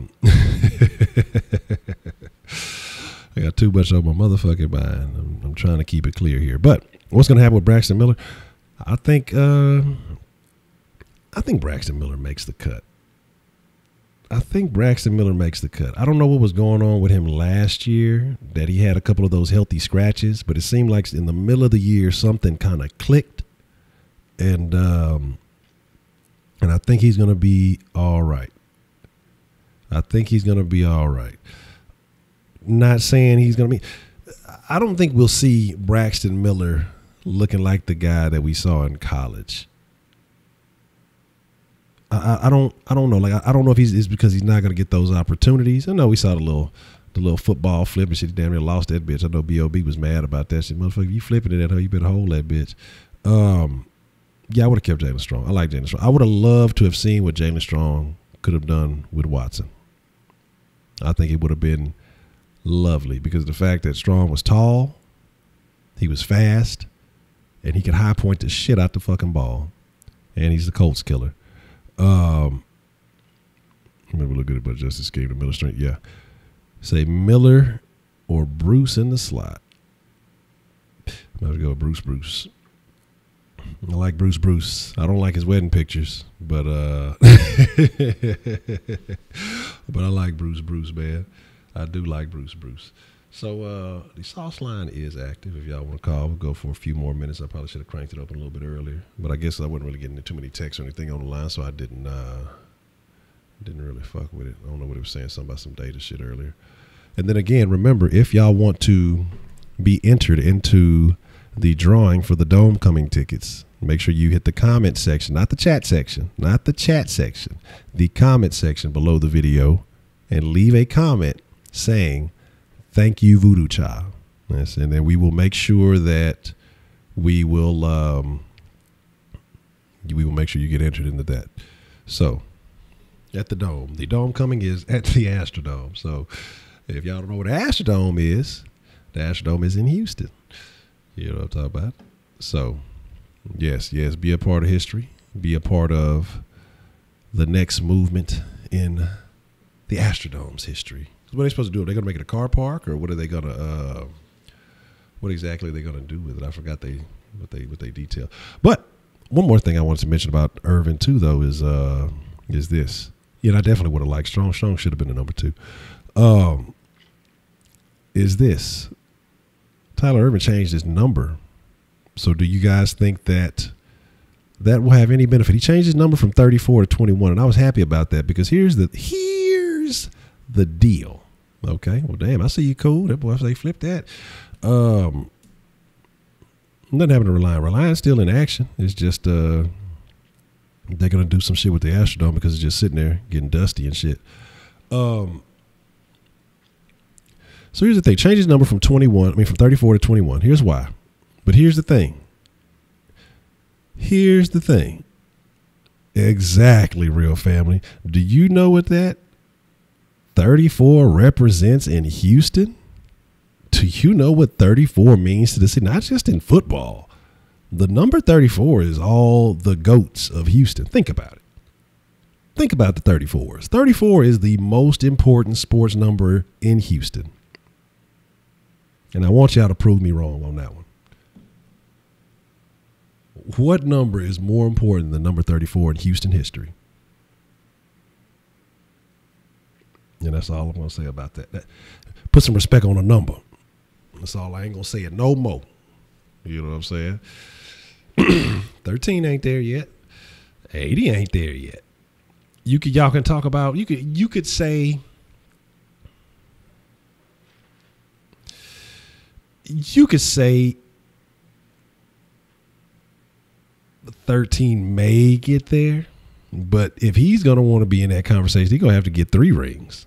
got too much on my motherfucking mind. I'm trying to keep it clear here. But what's going to happen with Braxton Miller? I think Braxton Miller makes the cut. I don't know what was going on with him last year, that he had a couple of those healthy scratches, but it seemed like in the middle of the year something kind of clicked. And I think he's going to be all right. Not saying he's going to be. I don't think we'll see Braxton Miller looking like the guy that we saw in college. I don't know. Like I don't know if it's because he's not going to get those opportunities. I know we saw the little football flip and shit. He damn near lost that bitch. I know B.O.B. was mad about that shit. Motherfucker, you flipping it at her, you better hold that bitch. Yeah, I would have kept Jalen Strong. I like Jalen Strong. I would have loved to have seen what Jalen Strong could have done with Watson. I think it would have been lovely because the fact that Strong was tall, he was fast, and he could high point the shit out the fucking ball. And he's the Colts killer. Maybe look good about Justice King to Miller Strength. Yeah. Say Miller or Bruce in the slot. I'm going to go with Bruce. I like Bruce. I don't like his wedding pictures, but but I like Bruce, man. I do like Bruce. So the sauce line is active. If y'all want to call, we'll go for a few more minutes. I probably should have cranked it up a little bit earlier, but I guess I wasn't really getting too many texts or anything on the line, so I didn't really fuck with it. I don't know what it was saying, something about some data shit earlier. And then again, remember, if y'all want to be entered into the drawing for the Dome Coming tickets, make sure you hit the comment section, not the chat section, the comment section below the video, and leave a comment saying, "Thank you, Voodoo Child." Yes, and then we will make sure that we will we will make sure you get entered into that. So, at the Dome coming is at the Astrodome. So, if y'all don't know what the Astrodome is in Houston. You know what I'm talking about? So, yes, be a part of history. Be a part of the next movement in the Astrodome's history. What are they supposed to do? Are they going to make it a car park, or what are they going to? What exactly are they going to do with it? I forgot what they detail. But one more thing I wanted to mention about Irvin too, though, is this. You know, I definitely would have liked Strong. Strong should have been the number 2. Is this Tyler Irvin changed his number? So do you guys think that will have any benefit? He changed his number from 34 to 21, and I was happy about that because here's the deal. Okay, well, damn, I see you cool. That boy, they flipped that. Nothing happened to Reliant. Reliant's still in action. It's just they're gonna do some shit with the Astrodome because it's just sitting there getting dusty and shit. So here's the thing. Change his number from 34 to 21. Here's why. But here's the thing. Exactly, real family. Do you know what that 34 represents in Houston? Do you know what 34 means to the city? Not just in football. The number 34 is all the GOATs of Houston. Think about it. Think about the 34s. 34 is the most important sports number in Houston. And I want y'all to prove me wrong on that one. What number is more important than number 34 in Houston history? And that's all I'm going to say about that. Put some respect on a number. That's all. I ain't going to say it no more. You know what I'm saying? 13 ain't there yet. 80 ain't there yet. Y'all can talk about, you could say, 13 may get there, but if he's going to want to be in that conversation, he's going to have to get 3 rings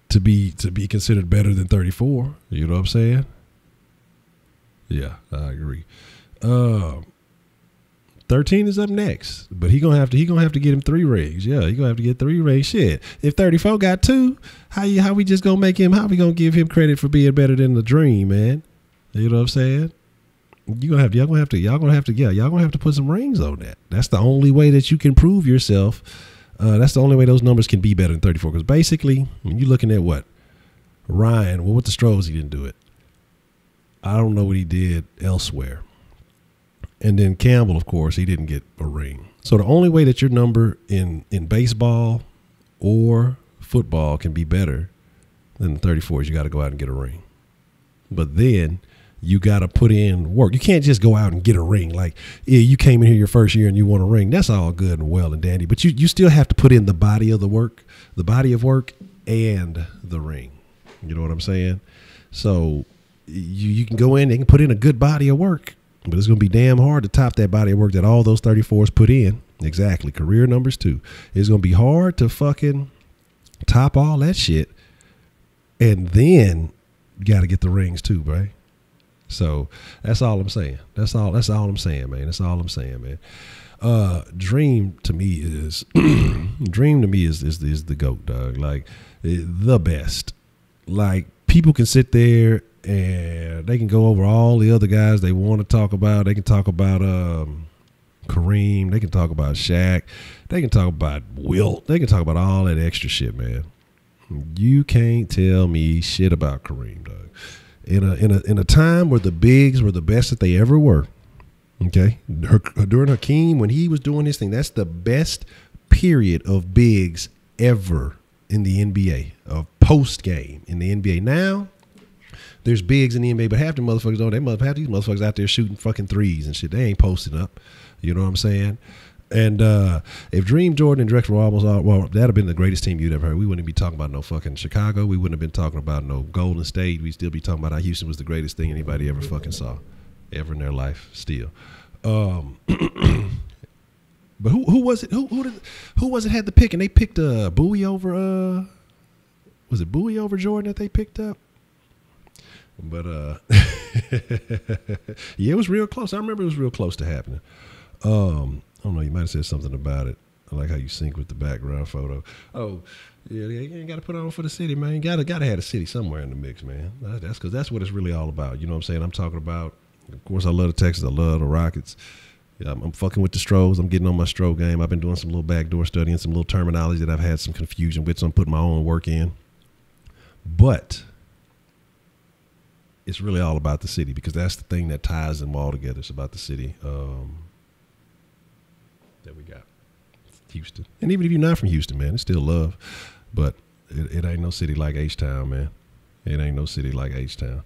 to be considered better than 34. You know what I'm saying? Yeah, I agree. 13 is up next, but he gonna have to get him 3 rings. Yeah, he gonna have to get 3 rings. Shit, if 34 got 2, how we just gonna make him? How we gonna give him credit for being better than the Dream, man? You know what I'm saying? Y'all gonna have to put some rings on that. That's the only way that you can prove yourself. That's the only way those numbers can be better than 34. Because basically, when you're looking at what Ryan, with the Stros, he didn't do it. I don't know what he did elsewhere. And then Campbell, of course, he didn't get a ring. So the only way that your number in baseball or football can be better than the 34 is you got to go out and get a ring. But then you got to put in work. You can't just go out and get a ring. Like, yeah, you came in here your first year and you want a ring. That's all good and well and dandy. But you still have to put in the body of work and the ring. You know what I'm saying? So you can go in, they can put in a good body of work, but it's going to be damn hard to top that body of work that all those 34s put in. Exactly. Career numbers too. It's going to be hard to fucking top all that shit. And then you got to get the rings too, right? So that's all I'm saying. That's all I'm saying, man. That's all I'm saying, man. Dream to me is the GOAT, dog. Like, the best. Like, people can sit there and they can go over all the other guys they want to talk about. They can talk about Kareem. They can talk about Shaq. They can talk about Wilt. They can talk about all that extra shit, man. You can't tell me shit about Kareem, dog. In a time where the bigs were the best that they ever were, okay? During Hakeem, when he was doing his thing, that's the best period of bigs ever in the NBA, of post-game in the NBA. Now, there's bigs in the NBA, but half the motherfuckers don't. Half these motherfuckers out there shooting fucking threes and shit. They ain't posting up. You know what I'm saying? And if Dream, Jordan, and Drexler were almost all, well, that'd have been the greatest team you'd ever heard. We wouldn't be talking about no fucking Chicago. We wouldn't have been talking about no Golden State. We'd still be talking about how Houston was the greatest thing anybody ever fucking saw, ever in their life, still. But who was it? Who was it had the pick? And they picked Bowie over. Was it Bowie over Jordan that they picked up? But yeah, it was real close. I remember it was real close to happening. don't know. You might have said something about it. I like how you sync with the background photo. Oh, yeah, you ain't got to put on for the city, man. You gotta have the city somewhere in the mix, man. That's because that's what it's really all about. You know what I'm saying? I'm talking about. Of course, I love the Texans. I love the Rockets. Yeah, I'm fucking with the Stros. I'm getting on my Stro game. I've been doing some little backdoor studying, some little terminology that I've had some confusion with, so I'm putting my own work in. But it's really all about the city because that's the thing that ties them all together. It's about the city that we got. Houston. And even if you're not from Houston, man, it's still love. But it ain't no city like H-Town, man. It ain't no city like H-Town.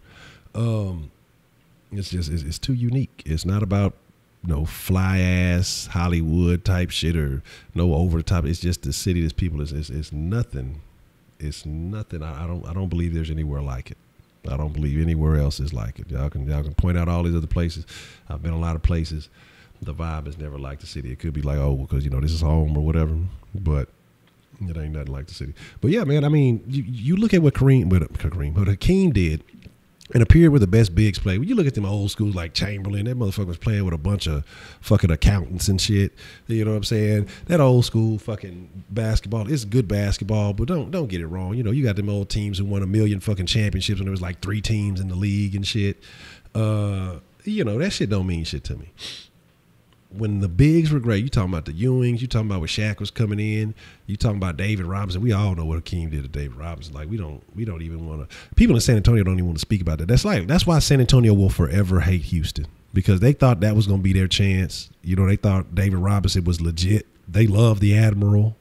It's just, it's too unique. It's not about no fly ass Hollywood type shit or no over the top. It's just the city. This people is nothing. It's nothing. I don't believe there's anywhere like it. I don't believe anywhere else is like it. Y'all can point out all these other places. I've been a lot of places. The vibe is never like the city. It could be like, oh, because this is home or whatever, but it ain't nothing like the city. But yeah, man. I mean, you look at what Hakeem did. In a period where the best bigs play, when you look at them old schools like Chamberlain, that motherfucker was playing with a bunch of fucking accountants and shit. You know what I'm saying? That old school fucking basketball is good basketball, but don't get it wrong. You got them old teams who won 1 million fucking championships when there was like 3 teams in the league and shit. That shit don't mean shit to me. When the bigs were great, you talking about the Ewings, you talking about when Shaq was coming in, you talking about David Robinson. We all know what Hakeem did to David Robinson. Like we don't even want to. People in San Antonio don't even want to speak about that. That's why San Antonio will forever hate Houston because they thought that was going to be their chance. They thought David Robinson was legit. They love the Admiral,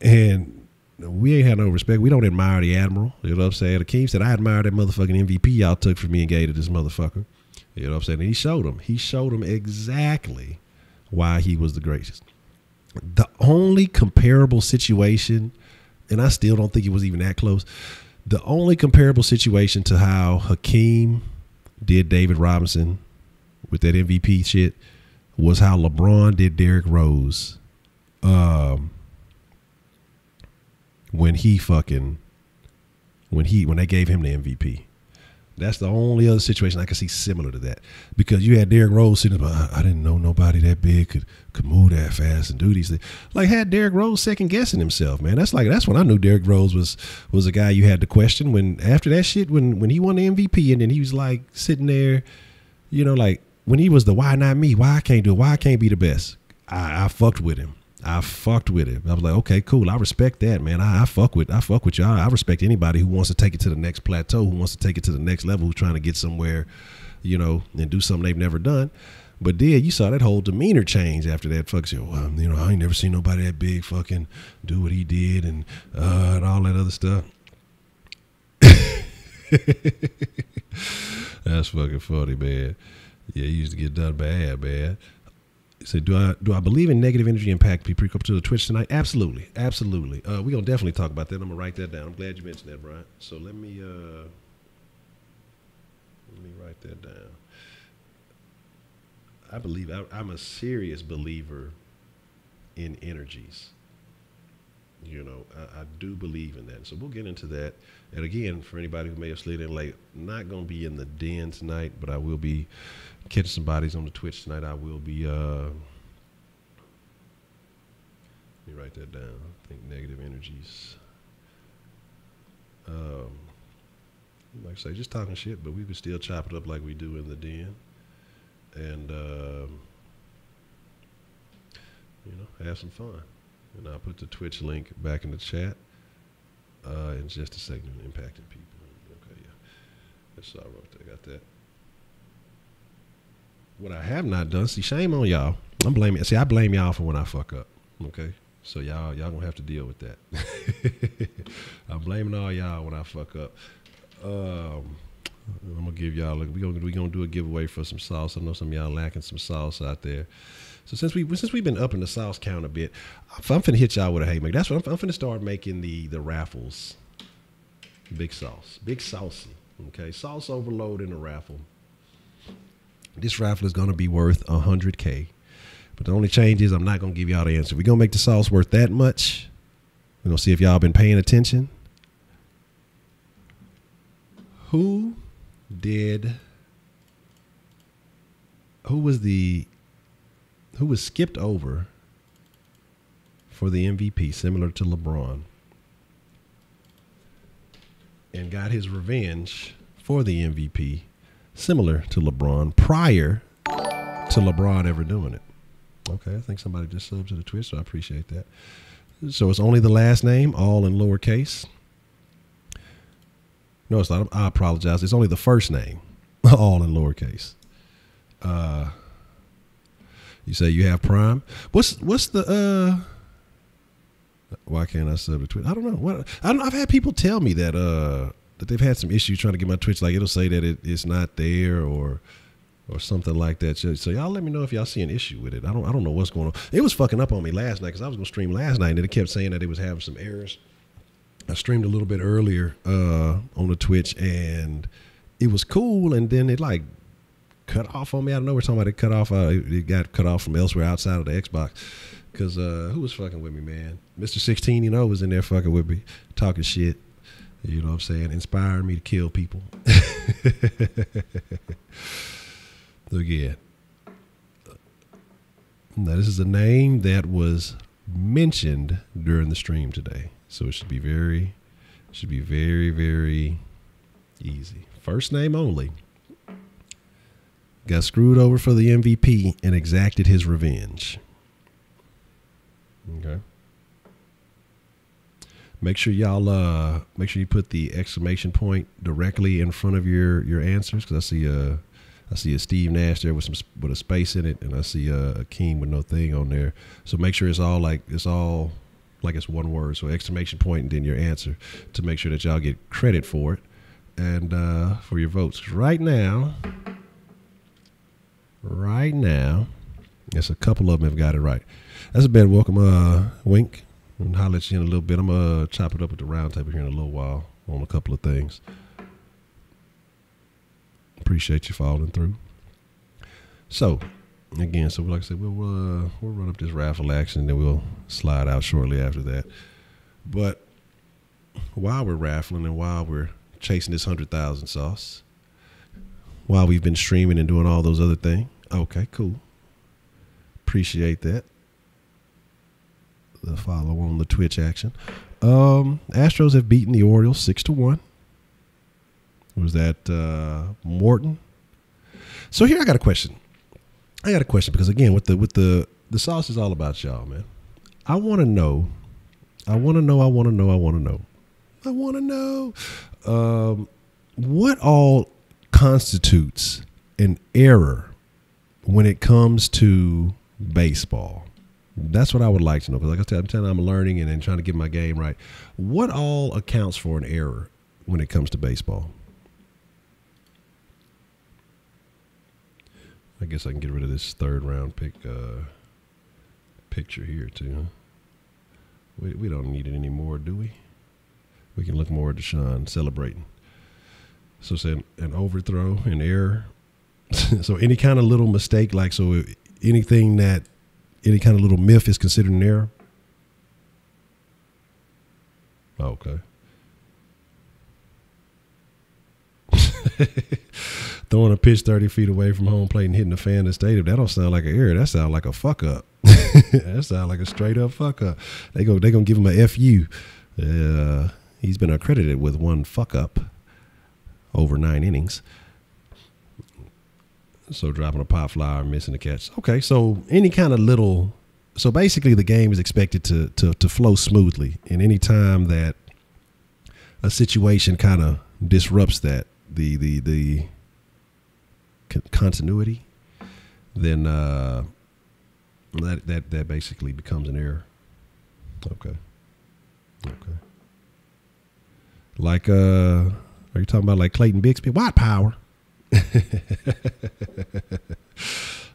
and we ain't had no respect. We don't admire the Admiral. You know what I'm saying? Hakeem said, "I admire that motherfucking MVP y'all took from me and gave to this motherfucker." You know what I'm saying? And he showed him. He showed him exactly why he was the greatest. The only comparable situation, and I still don't think it was even that close, the only comparable situation to how Hakeem did David Robinson with that MVP shit was how LeBron did Derrick Rose when they gave him the MVP. That's the only other situation I can see similar to that because you had Derrick Rose sitting there, I didn't know nobody that big could move that fast and do these things. Like had Derrick Rose second guessing himself, man. That's when I knew Derrick Rose was a guy you had to question when after that shit when he won the MVP and then he was like sitting there, like when he was the why not me? Why I can't do it? Why I can't be the best? I fucked with him. I was like, okay, cool. I respect that, man. I fuck with y'all. I respect anybody who wants to take it to the next plateau, who wants to take it to the next level, who's trying to get somewhere, and do something they've never done. But you saw that whole demeanor change after that. Fuck, I ain't never seen nobody that big fucking do what he did and all that other stuff. That's fucking funny, man. Yeah, he used to get done bad, man. So do I believe in negative energy impact people come to the Twitch tonight? Absolutely. We're gonna definitely talk about that. I'm gonna write that down. I'm glad you mentioned that, Brian. So let me write that down. I'm a serious believer in energies. I do believe in that. So we'll get into that. And again, for anybody who may have slid in late, I'm not going to be in the den tonight, but I will be catching some bodies on the Twitch tonight. I will be, let me write that down. I think negative energies. Like I say, just talking shit, but we could still chop it up like we do in the den. And, have some fun. And I'll put the Twitch link back in the chat in just a second. Impacting people. Okay, yeah. That's all right. I got that. What I have not done, shame on y'all. I blame y'all for when I fuck up. Okay? So y'all gonna have to deal with that. I'm blaming all y'all when I fuck up. I'm gonna give y'all we gonna do a giveaway for some sauce. I know some of y'all lacking some sauce out there. So since we've been upping the sauce count a bit, I'm finna hit y'all with a haymaker. That's what I'm finna start making the raffles. Big saucy. Okay, sauce overload in the raffle. This raffle is gonna be worth $100K, but the only change is I'm not gonna give y'all the answer. We're gonna make the sauce worth that much. We're gonna see if y'all been paying attention. Who was the who was skipped over for the MVP, similar to LeBron, and got his revenge for the MVP, similar to LeBron, prior to LeBron ever doing it. Okay, I think somebody just subbed to the Twitch, so I appreciate that. So it's only the last name, all in lowercase. No, it's not. I apologize. It's only the first name, all in lowercase. You say you have Prime. What's the why can't I sub to Twitch? I don't know. I've had people tell me that that they've had some issues trying to get my Twitch. Like it'll say that it's not there or something like that. So y'all let me know if y'all see an issue with it. I don't know what's going on. It was fucking up on me last night because I was gonna stream last night and it kept saying that it was having some errors. I streamed a little bit earlier on the Twitch and it was cool, and then it like cut off on me out of nowhere. Somebody cut off. It got cut off from elsewhere outside of the Xbox. Because who was fucking with me, man? Mr. 16, was in there fucking with me, talking shit. You know what I'm saying? Inspiring me to kill people. So again, now this is a name that was mentioned during the stream today. So it should be very, very easy. First name only. Got screwed over for the MVP and exacted his revenge. Okay. Make sure y'all you put the exclamation point directly in front of your answers, because I see a Steve Nash there with a space in it, and I see a King with no thing on there. So make sure it's all like it's one word. So exclamation point and then your answer, to make sure that y'all get credit for it and for your votes. Right now, yes, a couple of them have got it right. That's a bad welcome, Wink. And holler at you in a little bit. I'm going to chop it up at the round table here in a little while on a couple of things. Appreciate you following through. So, again, like I said, we'll run up this raffle action, and then we'll slide out shortly after that. But while we're raffling and while we're chasing this 100,000 sauce, while we've been streaming and doing all those other things, okay, cool. Appreciate that. The follow on the Twitch action. Astros have beaten the Orioles 6-1. Was that Morton? So here I got a question. Because again, with the sauce is all about y'all, man. I want to know what all constitutes an error when it comes to baseball. That's what I would like to know, because like I said, I'm learning and trying to get my game right. What all accounts for an error when it comes to baseball? I guess I can get rid of this third round pick picture here too. Huh? We don't need it anymore, do we? We can look more at Deshaun celebrating. So it's an overthrow, an error. So any kind of little mistake, like any kind of little myth is considered an error? Okay. Throwing a pitch 30 feet away from home plate and hitting a fan in the stadium, that don't sound like an error. That sounds like a fuck up. That sounds like a straight up fuck up. They gonna give him a FU. He's been accredited with one fuck up over 9 innings. So dropping a pop fly or missing a catch. Okay, so any kind of little. So basically, the game is expected to flow smoothly, and any time that a situation kind of disrupts that the continuity, then that basically becomes an error. Okay. Like are you talking about like Clayton Bigsby? White power.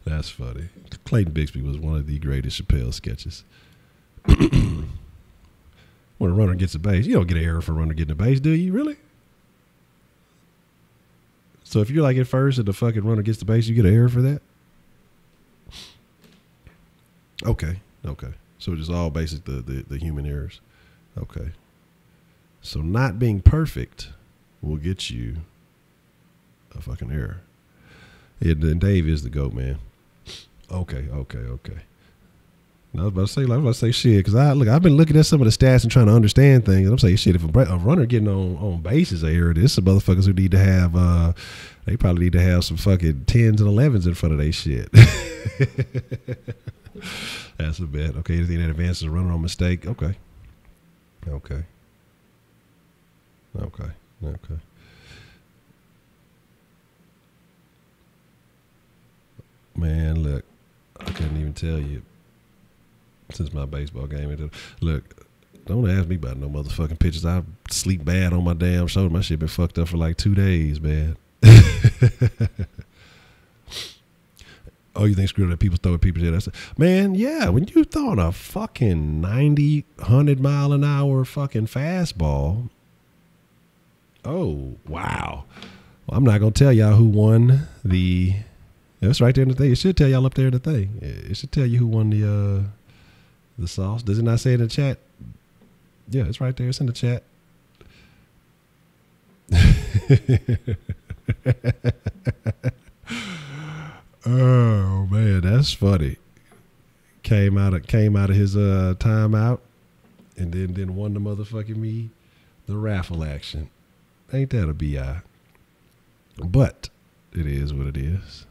That's funny. Clayton Bigsby was one of the greatest Chappelle sketches. When a runner gets a base, you don't get an error for a runner getting a base, do you? Really? So if you're like at first and the fucking runner gets the base, you get an error for that? Okay. So it's all basic the human errors. Okay. So not being perfect will get you a fucking error. And Dave is the GOAT, man. Okay. I was about to say shit, because I've been looking at some of the stats and trying to understand things. And I'm saying shit, if a runner getting on bases here, there's some motherfuckers who need to have they probably need to have some fucking 10s and 11s in front of their shit. That's a bet. Okay, anything that advances a runner on mistake. Okay. Man, look, I couldn't even tell you since my baseball game. Look, don't ask me about no motherfucking pitches. I sleep bad on my damn shoulder. My shit been fucked up for like 2 days, man. Oh, you think screw that people throw at people? Man, yeah, when you throwing a fucking 90, 100 mile an hour fucking fastball. Oh, wow. Well, I'm not going to tell y'all who won the. That's right there in the thing. It should tell y'all up there in the thing. It should tell you who won the sauce. Does it not say it in the chat? Yeah, it's right there. It's in the chat. Oh man, that's funny. Came out of his timeout, and then won the motherfucking me the raffle action. Ain't that a bi? But it is what it is.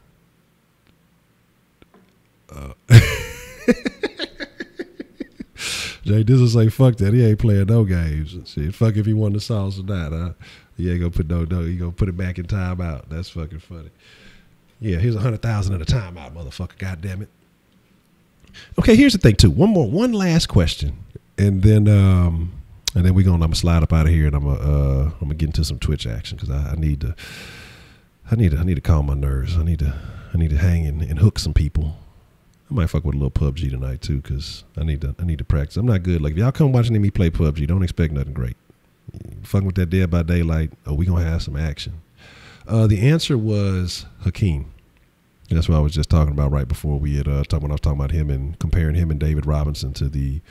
Jay Dizzle say fuck that. He ain't playing no games. Shit, fuck if he won the sauce or not. He ain't gonna put no. He gonna put it back in timeout. That's fucking funny. Yeah, here's 100,000 at a timeout, motherfucker. God damn it. Okay, here's the thing too. One last question, and then we're gonna slide up out of here, and I'm gonna get into some Twitch action because I need to calm my nerves. I need to hang and hook some people. I might fuck with a little PUBG tonight too, because I need to practice. I'm not good. Like if y'all come watching me play PUBG, don't expect nothing great. Fucking with that Dead by Daylight, we gonna have some action. The answer was Hakeem. That's what I was just talking about right before we had when I was talking about him and comparing him and David Robinson to the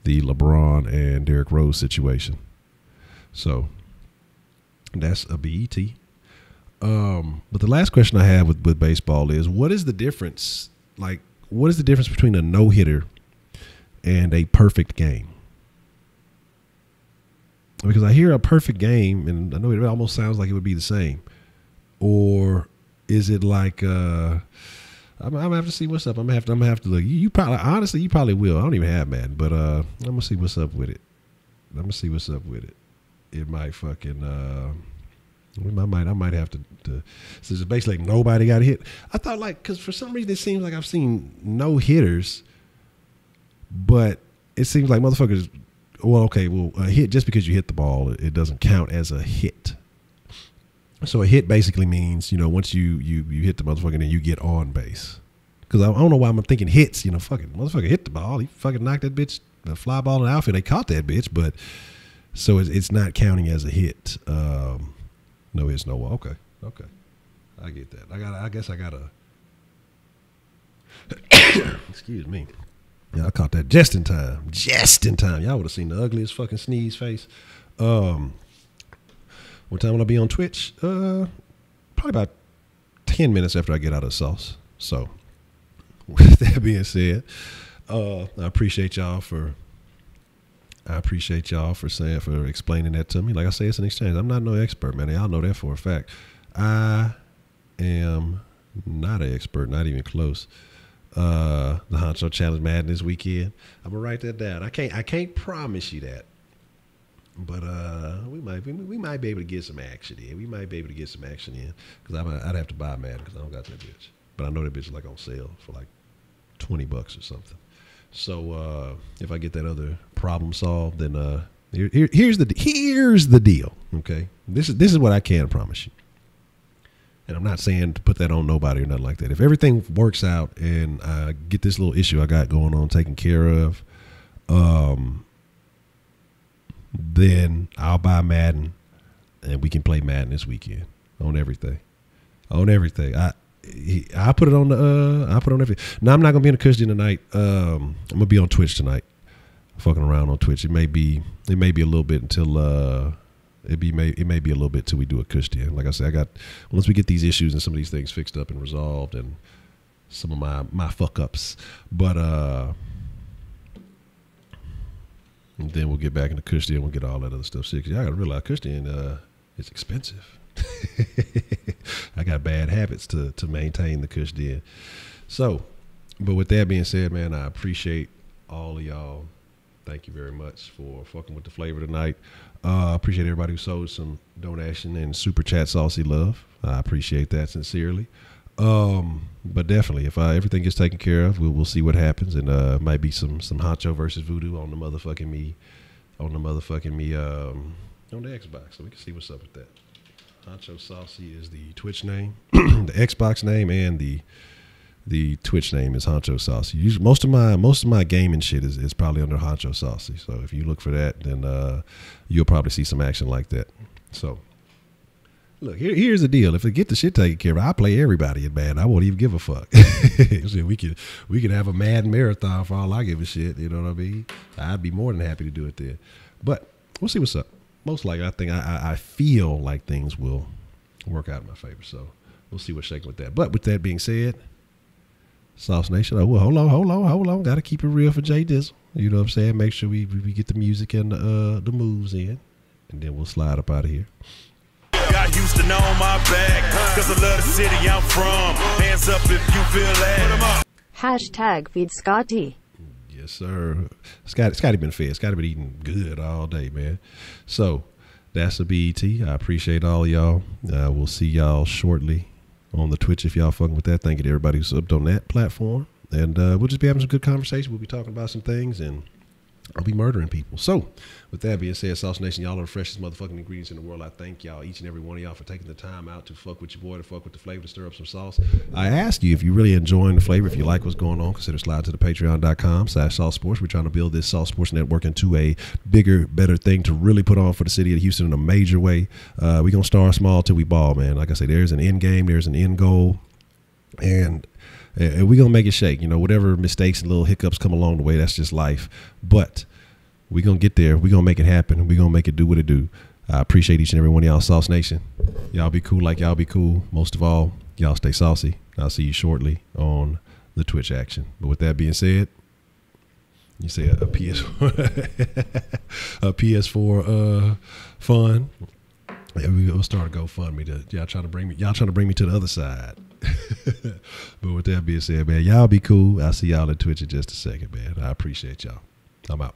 LeBron and Derrick Rose situation. So that's a BET. But the last question I have with baseball is, what is the difference? Like, what is the difference between a no-hitter and a perfect game? Because I hear a perfect game, and I know it almost sounds like it would be the same. Or is it like I'm gonna have to see what's up. I'm gonna have to look. You probably, honestly, you probably will. I don't even have Madden, but I'm gonna see what's up with it. It might fucking I might have to since it's basically like nobody got hit. I thought because for some reason it seems like I've seen no hitters, but it seems like motherfuckers. Well, okay, a hit, just because you hit the ball, it doesn't count as a hit. So a hit basically means, once you hit the motherfucker and you get on base. Because I don't know why I'm thinking hits, fucking motherfucker hit the ball. He fucking knocked that bitch, the fly ball in the outfield. They caught that bitch, but so it's not counting as a hit. No hits, no wall. Okay. I get that. I guess I gotta excuse me. Yeah, I caught that just in time. Y'all would have seen the ugliest fucking sneeze face. What time will I be on Twitch? Probably about 10 minutes after I get out of the sauce. So, with that being said, I appreciate y'all for explaining that to me. Like I say, it's an exchange. I'm not no expert, man. Y'all know that for a fact. I am not an expert, not even close. The Honcho Challenge Madness weekend. I'm gonna write that down. I can't promise you that, but we might be able to get some action in. Because I'd have to buy Madden because I don't got that bitch. But I know that bitch is like on sale for like $20 or something. So if I get that other problem solved, then here's the deal. Okay, this is what I can promise you. And I'm not saying to put that on nobody or nothing like that. If everything works out and I get this little issue I got going on taken care of, then I'll buy Madden and we can play Madden this weekend on everything. I put it on everything. Now I'm not gonna be in the cushion tonight. I'm gonna be on Twitch tonight, fucking around on Twitch. It may be a little bit until it may be a little bit till we do a cushion. Like I said, once we get these issues and some of these things fixed up and resolved, and some of my fuck ups. But and then we'll get back into Kush and we'll get all that other stuff. See, 'cause y'all gotta realize Kush is expensive. I got bad habits to maintain the Kush Den. So, but with that being said, man, I appreciate all of y'all. Thank you very much for fucking with the flavor tonight. I appreciate everybody who sold some donation and super chat saucy love. I appreciate that sincerely. But definitely, if everything gets taken care of, we'll see what happens, and might be some Honcho versus Voodoo on the motherfucking me on the Xbox, so we can see what's up with that. HonchoSaucy is the Twitch name, the Xbox name, and the Twitch name is HonchoSaucy. Usually, most of my gaming shit is probably under HonchoSaucy. So if you look for that, then you'll probably see some action like that. So look, here's the deal. If I get the shit taken care of, I play everybody in Madden. I won't even give a fuck. So we could have a Madden marathon for all I give a shit. You know what I mean? I'd be more than happy to do it then. But we'll see what's up. Most likely, I think I feel like things will work out in my favor. So we'll see what's shaking with that. But with that being said, Sauce Nation, well, hold on. Got to keep it real for J Dizzle. You know what I'm saying? Make sure we get the music and the moves in, and then we'll slide up out of here. Got Houston on my back, cause I love the city I'm from. Hands up if you feel that. Hashtag feed Scotty. Yes, sir. Scotty been fed. Scotty been eating good all day, man. So that's the BET. I appreciate all y'all. We'll see y'all shortly on the Twitch if y'all fucking with that. Thank you to everybody who's subbed on that platform. And we'll just be having some good conversation. We'll be talking about some things, and I'll be murdering people. So with that being said, Sauce Nation, y'all are the freshest motherfucking ingredients in the world. I thank y'all, each and every one of y'all, for taking the time out to fuck with your boy, to fuck with the flavor, to stir up some sauce. I ask you, if you really enjoying the flavor, if you like what's going on, consider slide to the patreon.com/Sauce Sports. We're trying to build this Sauce Sports Network into a bigger, better thing to really put on for the city of Houston in a major way. We're going to start small till we ball, man. Like I say, there's an end game, there's an end goal, and we're going to make it shake. You know, whatever mistakes and little hiccups come along the way, that's just life. But we're going to get there. We're going to make it happen. We're going to make it do what it do. I appreciate each and every one of y'all, Sauce Nation. Y'all be cool like y'all be cool. Most of all, y'all stay saucy. I'll see you shortly on the Twitch action. But with that being said, you say a PS4, a PS4 fun. And we'll start a GoFundMe. Y'all trying to bring me to the other side. But with that being said, man, y'all be cool. I'll see y'all at Twitch in just a second, man. I appreciate y'all. I'm out.